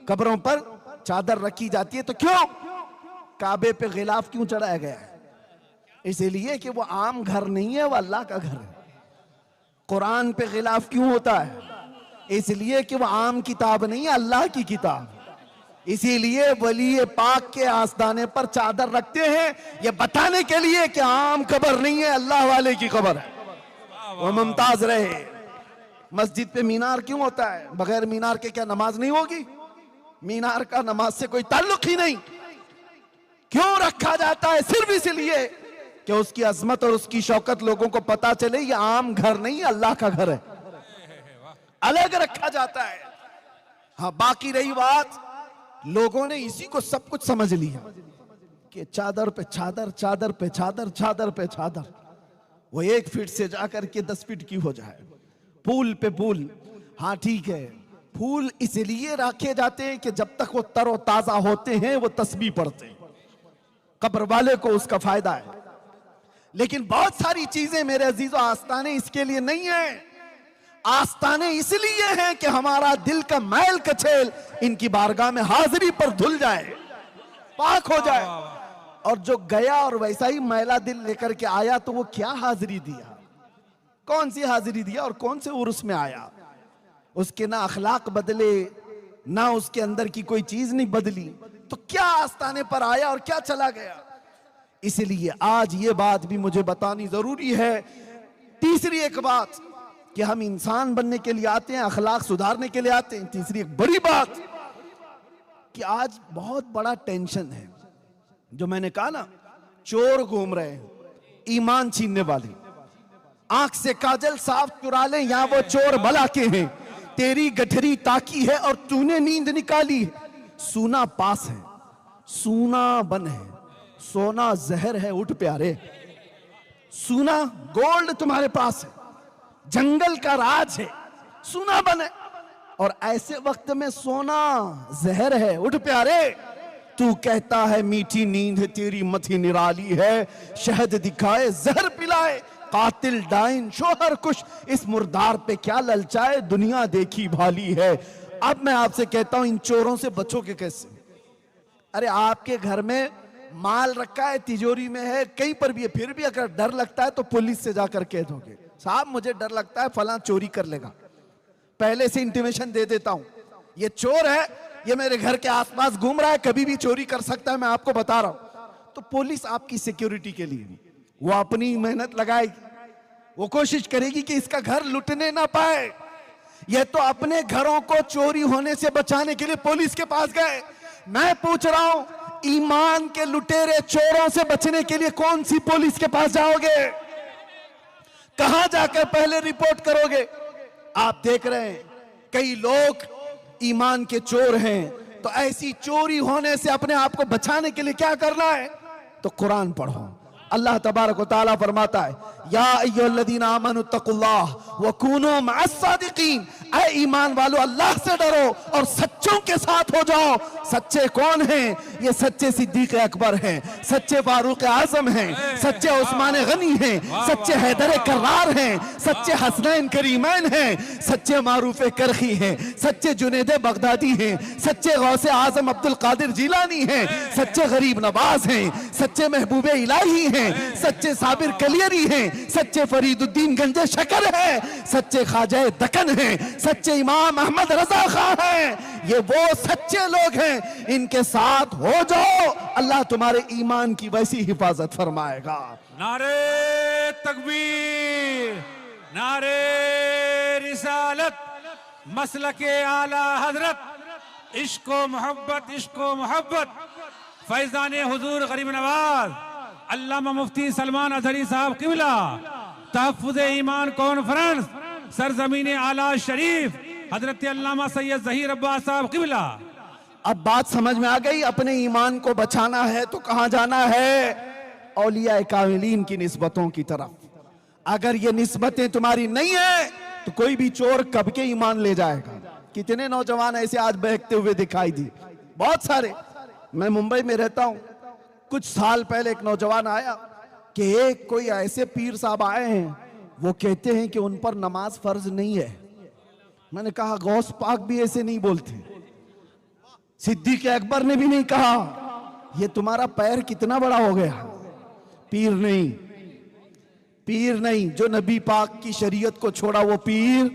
कब्रों पर चादर रखी जाती है तो क्यों काबे पे गिलाफ क्यों चढ़ाया गया है? इसलिए कि वो आम घर नहीं है, वो अल्लाह का घर है। कुरान पे गिलाफ क्यों होता है? इसलिए कि वो आम किताब नहीं है, अल्लाह की किताब। इसीलिए वली पाक के आस्ताने पर चादर रखते हैं, ये बताने के लिए कि आम कब्र नहीं है, अल्लाह वाले की कब्र है, वो मुमताज रहे। मस्जिद पे मीनार क्यों होता है? बगैर मीनार के क्या नमाज नहीं होगी? मीनार का नमाज से कोई ताल्लुक ही नहीं। क्यों रखा जाता है? सिर्फ इसलिए कि उसकी अजमत और उसकी शौकत लोगों को पता चले, ये आम घर नहीं है, अल्लाह का घर है, अलग रखा जाता है। हाँ, बाकी रही बात, लोगों ने इसी को सब कुछ समझ लिया कि चादर पे चादर, चादर पे चादर, चादर पे चादर, वो 1 फीट से जाकर के 10 फीट की हो जाए, फूल पे फूल। हाँ ठीक है, फूल इसलिए रखे जाते हैं कि जब तक वो तरोताजा होते हैं वो तस्बीह पढ़ते हैं, कब्र वाले को उसका फायदा है। लेकिन बहुत सारी चीजें मेरे अजीजों, आस्ताने इसके लिए नहीं है। आस्ताने इसलिए हैं कि हमारा दिल का मैल कचेल इनकी बारगाह में हाजिरी पर धुल जाए, पाक हो जाए। और जो गया और वैसा ही मैला दिल लेकर के आया तो वो क्या हाजिरी दिया? कौन सी हाजिरी दिया और कौन से उर्स में आया? उसके ना अखलाक बदले, ना उसके अंदर की कोई चीज नहीं बदली, तो क्या आस्ताने पर आया और क्या चला गया? इसलिए आज ये बात भी मुझे बतानी जरूरी है। तीसरी एक बात कि हम इंसान बनने के लिए आते हैं, अखलाक सुधारने के लिए आते हैं। तीसरी एक बड़ी बात कि आज बहुत बड़ा टेंशन है, जो मैंने कहा ना, चोर घूम रहे हैं, ईमान छीनने वाले, आंख से काजल साफ चुरा ले, यहां वो चोर भला के हैं, तेरी गठरी ताकी है और तूने नींद निकाली है। सूना पास है, सूना बन है, सोना जहर है, उठ प्यारे। सूना गोल्ड तुम्हारे पास है, जंगल का राज है, सूना बन है, और ऐसे वक्त में सोना जहर है, उठ प्यारे। तू कहता है मीठी नींद है तेरी मथी निराली है, शहद दिखाए जहर पिलाए, कातिल डाइन शोहर कुश, इस मुर्दार पे क्या ललचाए, दुनिया देखी भाली है। अब मैं आपसे कहता हूं, इन चोरों से बचोगे कैसे? अरे आपके घर में माल रखा है, तिजोरी में है, कहीं पर भी है, फिर भी अगर डर लगता है तो पुलिस से जाकर कह दोगे, साहब मुझे डर लगता है फलां चोरी कर लेगा, पहले से इंटीमेशन दे देता हूं, ये चोर है, ये मेरे घर के आसपास घूम रहा है, कभी भी चोरी कर सकता है, मैं आपको बता रहा हूं। तो पुलिस आपकी सिक्योरिटी के लिए वो अपनी मेहनत लगाएगी, वो कोशिश करेगी कि इसका घर लुटने ना पाए। ये तो अपने घरों को चोरी होने से बचाने के लिए पुलिस के पास गए, मैं पूछ रहा हूं, ईमान के लुटेरे चोरों से बचने के लिए कौन सी पुलिस के पास जाओगे? कहां जाकर पहले रिपोर्ट करोगे? आप देख रहे हैं कई लोग ईमान के चोर हैं, तो ऐसी चोरी होने से अपने आप को बचाने के लिए क्या करना है? तो कुरान पढ़ो। अल्लाह तबारक व तआला फरमाता है, या अय्युहल्लज़ीना आमनु तक़ुल्लाह व कूनू मअस-सादिक़ीन, ऐ ईमान वालों अल्लाह से डरो और सच्चों के साथ हो जाओ। सच्चे कौन हैं? ये सच्चे सिद्दीक अकबर हैं, सच्चे फारूक आजम हैं, सच्चे उस्मान गनी हैं, सच्चे हैदर कर्रार हैं, सच्चे हसनैन करीमैन हैं, सच्चे मारूफ करखी हैं, सच्चे जुनैद बगदादी हैं, सच्चे गौसे आजम अब्दुल कादिर जिलानी हैं, सच्चे गरीब नवाज हैं, सच्चे महबूबे इलाही हैं, सच्चे साबिर कलियरी हैं, सच्चे फरीदुद्दीन गंजे शकर हैं, सच्चे ख्वाजा दक्कन हैं, सच्चे इमाम अहमद रजा खां हैं। ये वो सच्चे लोग हैं, इनके साथ हो जाओ, अल्लाह तुम्हारे ईमान की वैसी हिफाजत फरमाएगा। नारे तकबीर, नारे रिसालत, मसलके आला हजरत, इश्को मोहब्बत, फैजान हुजूर गरीब नवाज अल्लामा मुफ्ती सलमान अजहरी साहब किबला, तहफ़्फ़ुज़ ईमान कॉन्फ्रेंस सरजमीन आला शरीफ हजरत अल्लामा सैयद ज़हीर अब्बास साहब किबला। अब बात समझ में आ गई, अपने ईमान को बचाना है तो कहां जाना है? औलिया कामिलीन की निस्बतों की तरफ। अगर ये निस्बतें तुम्हारी नहीं है तो कोई भी चोर कब के ईमान ले जाएगा। कितने नौजवान ऐसे आज बहकते हुए दिखाई दिए, बहुत सारे। मैं मुंबई में रहता हूं, कुछ साल पहले एक नौजवान आया कि एक कोई ऐसे पीर साहब आए हैं, वो कहते हैं कि उन पर नमाज फर्ज नहीं है। मैंने कहा गौस पाक भी ऐसे नहीं बोलते, सिद्दीक अकबर ने भी नहीं कहा। ये तुम्हारा पैर कितना बड़ा हो गया? पीर नहीं, पीर नहीं। जो नबी पाक की शरीयत को छोड़ा वो पीर,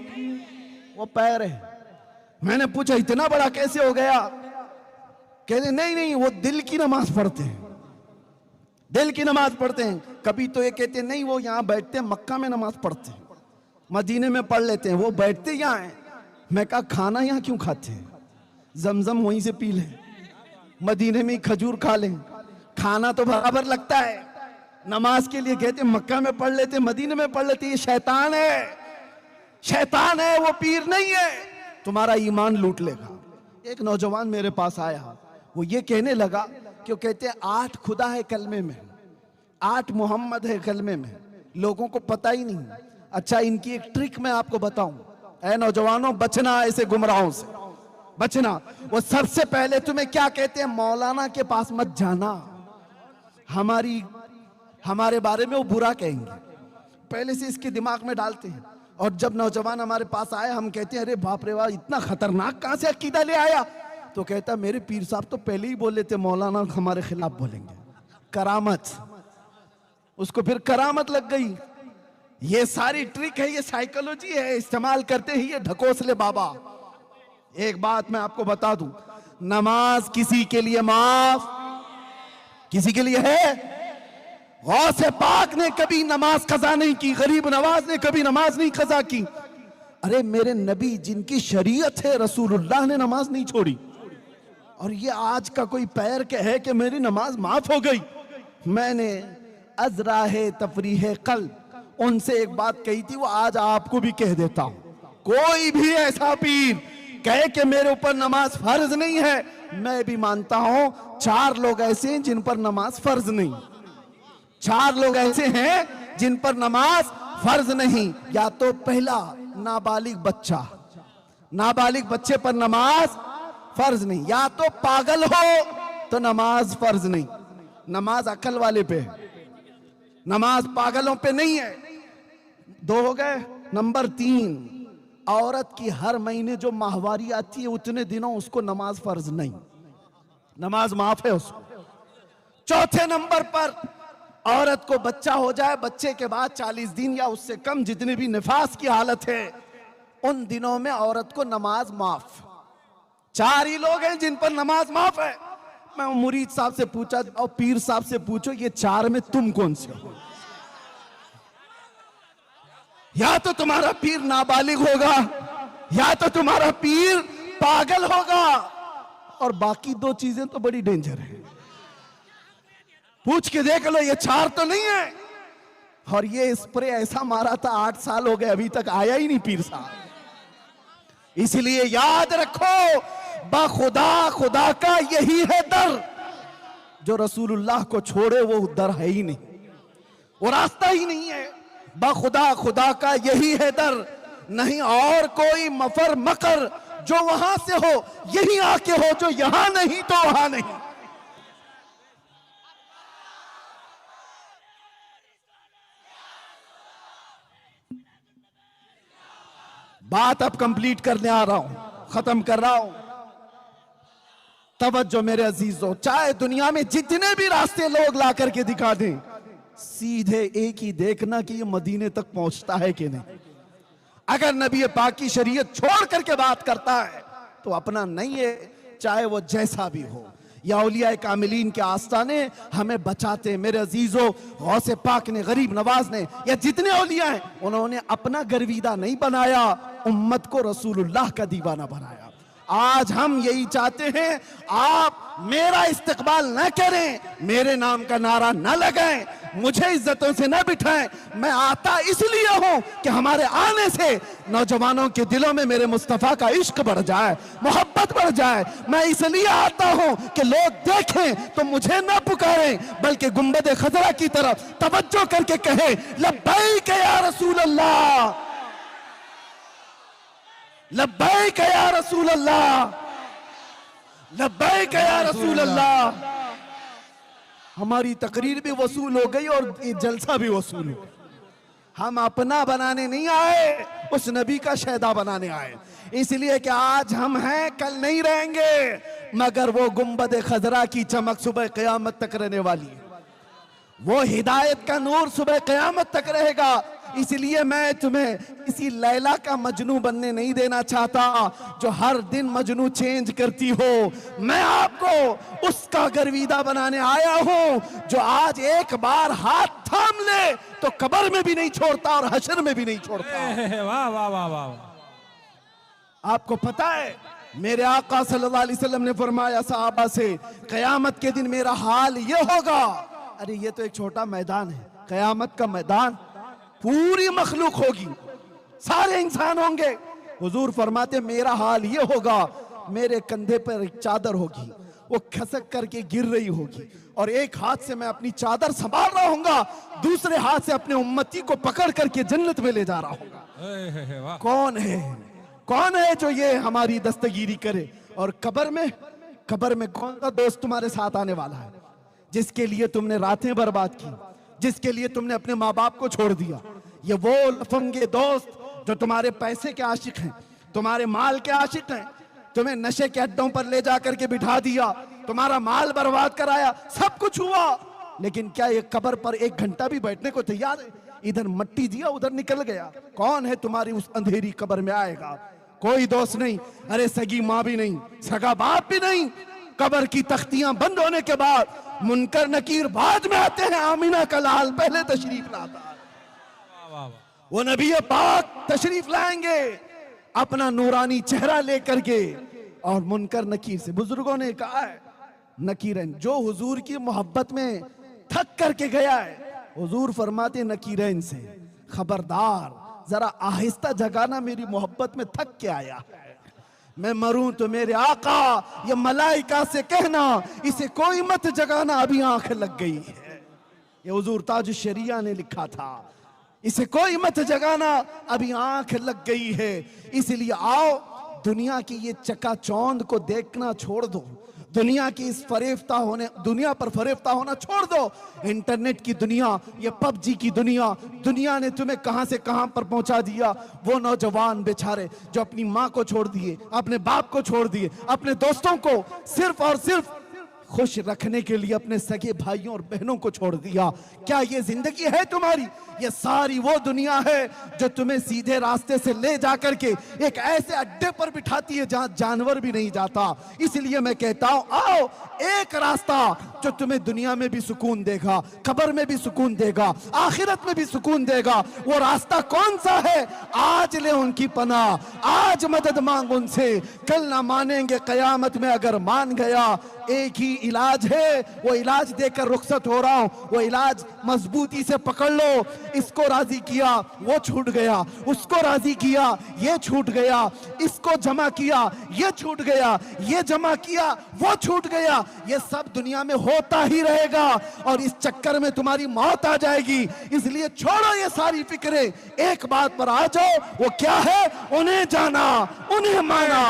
वो पैर है। मैंने पूछा इतना बड़ा कैसे हो गया? कहते नहीं वो दिल की नमाज पढ़ते हैं, दिल की नमाज पढ़ते हैं। कभी तो ये कहते नहीं वो यहां बैठते हैं, मक्का में नमाज पढ़ते हैं, मदीने में पढ़ लेते हैं, वो बैठते यहाँ हैं। मैं कहा खाना यहाँ क्यों खाते हैं? जमजम वहीं से पी लें, मदीने में खजूर खा लें, खाना तो बराबर लगता है। नमाज के लिए कहते मक्का में पढ़ लेते, मदीने में पढ़ लेते। ये शैतान है, शैतान है, वो पीर नहीं है। तुम्हारा ईमान लूट लेगा। एक नौजवान मेरे पास आया, वो ये कहने लगा कि वो कहते हैं 8 खुदा है कलमे में, 8 मोहम्मद है कलमे में, लोगों को पता ही नहीं। अच्छा, इनकी एक ट्रिक मैं आपको बताऊं। ऐ नौजवानों, बचना ऐसे गुमराहों से, बचना। वो सबसे पहले तुम्हें क्या कहते हैं? मौलाना के पास मत जाना, हमारे बारे में वो बुरा कहेंगे। पहले से इसके दिमाग में डालते हैं। और जब नौजवान हमारे पास आए, हम कहते हैं अरे बाप रे वाह, इतना खतरनाक कहां से अकीदा ले आया? तो कहता मेरे पीर साहब तो पहले ही बोले थे मौलाना हमारे खिलाफ बोलेंगे। करामत, उसको फिर करामत लग गई। ये सारी ट्रिक है, ये साइकोलॉजी है, इस्तेमाल करते ही ये ढकोसले बाबा। एक बात मैं आपको बता दूं, नमाज किसी के लिए माफ, किसी के लिए है। गौसे पाक ने कभी नमाज कजा नहीं की, गरीब नवाज ने कभी नमाज नहीं कजा की। अरे मेरे नबी जिनकी शरीयत है, रसूलुल्लाह ने नमाज नहीं छोड़ी। और ये आज का कोई पैर के है कि मेरी नमाज माफ हो गई। मैंने अजरा है तफरीह कल्ब उनसे एक बात कही थी, वो आज आपको भी कह देता हूं। कोई भी ऐसा पीर कहे कि मेरे ऊपर नमाज फर्ज नहीं है, मैं भी मानता हूं 4 लोग ऐसे हैं जिन पर नमाज फर्ज नहीं। 4 लोग ऐसे हैं जिन पर नमाज फर्ज नहीं। या तो पहला नाबालिग बच्चा, नाबालिग बच्चे पर नमाज फर्ज नहीं। या तो पागल हो तो नमाज फर्ज नहीं, नमाज अकल वाले पे है, नमाज पागलों पे नहीं है। 2 हो गए। नंबर 3, औरत की हर महीने जो माहवारी आती है उतने दिनों उसको नमाज फर्ज नहीं, नमाज माफ है उसको। 4थे नंबर पर औरत को बच्चा हो जाए, बच्चे के बाद 40 दिन या उससे कम जितनी भी निफास की हालत है, उन दिनों में औरत को नमाज माफ। 4 ही लोग हैं जिन पर नमाज माफ है। मैं मुरीद साहब से पूछा और पीर साहब से पूछो, ये 4 में तुम कौन से हो? या तो तुम्हारा पीर नाबालिग होगा, या तो तुम्हारा पीर पागल होगा। और बाकी 2 चीजें तो बड़ी डेंजर है। पूछ के देख लो, ये 4 तो नहीं है। और ये स्प्रे ऐसा मारा था, 8 साल हो गए अभी तक आया ही नहीं पीर साहब। इसलिए याद रखो, बाखुदा खुदा का यही है दर। जो रसूलुल्लाह को छोड़े वो दर है ही नहीं, वो रास्ता ही नहीं है। बाखुदा खुदा का यही है दर, नहीं और कोई मफर मकर जो वहां से हो यही आके हो, जो यहां नहीं तो वहां नहीं। बात अब कंप्लीट करने आ रहा हूं, खत्म कर रहा हूं। तवज्जो मेरे अजीजों, चाहे दुनिया में जितने भी रास्ते लोग ला करके दिखा दें, सीधे एक ही देखना कि ये मदीने तक पहुंचता है कि नहीं। अगर नबी पाक की शरीयत छोड़ करके बात करता है तो अपना नहीं है, चाहे वो जैसा भी हो। या औलिया कामिलीन के आस्ताने हमें बचाते। मेरे अजीजों, गौसे पाक ने, गरीब नवाज ने, या जितने औलिया हैं, उन्होंने अपना गर्विदा नहीं बनाया, उम्मत को रसूलुल्लाह का दीवाना बनाया। आज हम यही चाहते हैं, आप मेरा इस्तकबाल न करें, मेरे नाम का नारा न लगाएं, मुझे इज्जतों से न बिठाएं। मैं आता इसलिए हूं कि हमारे आने से नौजवानों के दिलों में मेरे मुस्तफा का इश्क बढ़ जाए, मोहब्बत बढ़ जाए। मैं इसलिए आता हूं कि लोग देखें तो मुझे न पुकारें, बल्कि गुंबद खजरा की तरफ तवज्जो करके कहें, लब्बैक या रसूल अल्लाह, लब्बैक या रसूल अल्लाह, लब्बैक या रसूल अल्लाह। हमारी तकरीर भी वसूल हो गई और ये जलसा भी वसूल हो गया। हम अपना बनाने नहीं आए, उस नबी का शहदा बनाने आए। इसलिए कि आज हम हैं, कल नहीं रहेंगे, मगर वो गुंबद खजरा की चमक सुबह क़यामत तक रहने वाली है। वो हिदायत का नूर सुबह क़यामत तक रहेगा। इसलिए मैं तुम्हें किसी लैला का मजनू बनने नहीं देना चाहता जो हर दिन मजनू चेंज करती हो। मैं आपको उसका गर्विदा बनाने आया हूं जो आज एक बार हाथ थाम ले तो कब्र में भी नहीं छोड़ता और हशर में भी नहीं छोड़ता। वाह वाह वाह वाह। आपको पता है, मेरे आका सल्लल्लाहु अलैहि वसल्लम ने फरमाया सहाबा से, कयामत के दिन मेरा हाल ये होगा। अरे ये तो एक छोटा मैदान है, कयामत का मैदान, पूरी मखलूक होगी, सारे इंसान होंगे। हुजूर फरमाते मेरा हाल ये होगा, मेरे कंधे पर एक चादर होगी, वो खसक करके गिर रही होगी, और एक हाथ से मैं अपनी चादर संभाल रहा हूंगा, दूसरे हाथ से अपने उम्मती को पकड़ करके जन्नत में ले जा रहा हूंगा। कौन है, कौन है जो ये हमारी दस्तगीरी करे? और कब्र में कौन सा दोस्त तुम्हारे साथ आने वाला है, जिसके लिए तुमने रातें बर्बाद की, जिसके लिए तुमने अपने माँ बाप को छोड़ दिया? ये वो लफंगे दोस्त जो तुम्हारे पैसे के आशिक हैं, तुम्हारे माल के आशिक हैं, तुम्हें नशे के अड्डों पर ले जाकर के बिठा दिया, तुम्हारा माल बर्बाद कराया, सब कुछ हुआ, लेकिन क्या ये कब्र पर 1 घंटा भी बैठने को तैयार है? इधर मट्टी दिया, उधर निकल गया। कौन है तुम्हारी उस अंधेरी कब्र में आएगा? कोई दोस्त नहीं। अरे सगी माँ भी नहीं, सगा बाप भी नहीं। कब्र की तख्तियां बंद होने के बाद मुनकर नकीर बाद में आते हैं, आमीना का लाल पहले तशरीफ लाता है। वो नबी पाक तशरीफ लाएंगे अपना नूरानी चेहरा लेकर के, और मुनकर नकीर से, बुजुर्गों ने कहा है, नकीरन जो हुजूर की मोहब्बत में थक करके गया है, हुजूर फरमाते नकीरन से, खबरदार जरा आहिस्ता जगाना, मेरी मोहब्बत में थक के आया है। मैं मरूं तो मेरे आका या मलाइका से कहना, इसे कोई मत जगाना, अभी आंख लग गई है। ये हुजूर ताज शरिया ने लिखा था, इसे कोई मत जगाना, अभी आंख लग गई है। इसलिए आओ, दुनिया की ये चकाचौंध को देखना छोड़ दो, दुनिया की इस दुनिया पर फरेफ्ता होना छोड़ दो। इंटरनेट की दुनिया, ये पबजी की दुनिया ने तुम्हें कहां से कहां पर पहुंचा दिया। वो नौजवान बेचारे जो अपनी माँ को छोड़ दिए, अपने बाप को छोड़ दिए, अपने दोस्तों को सिर्फ और सिर्फ खुश रखने के लिए अपने सगे भाइयों और बहनों को छोड़ दिया। क्या ये जिंदगी है तुम्हारी? ये सारी वो दुनिया है जो तुम्हें सीधे रास्ते से ले जाकर के एक ऐसे अड्डे पर बिठाती है जहां जानवर भी नहीं जाता। इसलिए मैं कहता हूं, आओ एक रास्ता जो तुम्हें दुनिया में भी सुकून देगा, कब्र में भी सुकून देगा, आखिरत में भी सुकून देगा। वो रास्ता कौन सा है? आज ले उनकी पनाह, आज मदद मांग उनसे, कल ना मानेंगे कयामत में अगर मान गया। एक ही इलाज है, वो इलाज देकर रुखसत हो रहा हूं, वो इलाज मजबूती से पकड़ लो। इसको राजी किया वो छूट गया, उसको राजी किया ये छूट गया, इसको जमा किया ये छूट गया, ये जमा किया वो छूट गया। ये सब दुनिया में होता ही रहेगा और इस चक्कर में तुम्हारी मौत आ जाएगी। इसलिए छोड़ो ये सारी फिक्रें, एक बात पर आ जाओ। वो क्या है? उन्हें जाना, उन्हें माना,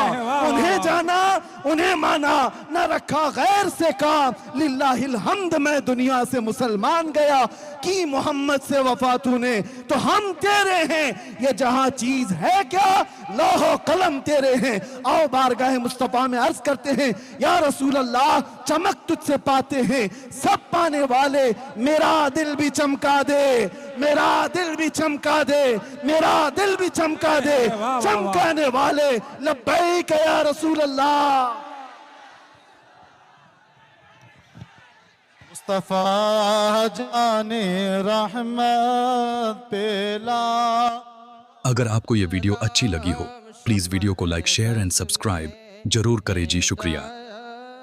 उन्हें जाना, उन्हें माना, न रखा गैर से काम। लिल्लाहिल हम्द, मैं दुनिया से मुसलमान गया, की मोहम्मद से वफा तूने तो हम तेरे हैं। ये जहां चीज है क्या, लौहो कलम तेरे हैं। आओ बारगाह मुस्तफा में अर्ज करते हैं, या रसूल अल्लाह चमक तुझसे पाते हैं सब पाने वाले, मेरा दिल भी चमका दे, मेरा दिल भी चमका दे, मेरा दिल भी चमका दे। चमकाने वाले लब्बैक या रसूल अल्लाह। मुस्तफा जाने रहमत पेला। अगर आपको ये वीडियो अच्छी लगी हो, प्लीज वीडियो को लाइक, शेयर एंड सब्सक्राइब जरूर करें जी। शुक्रिया।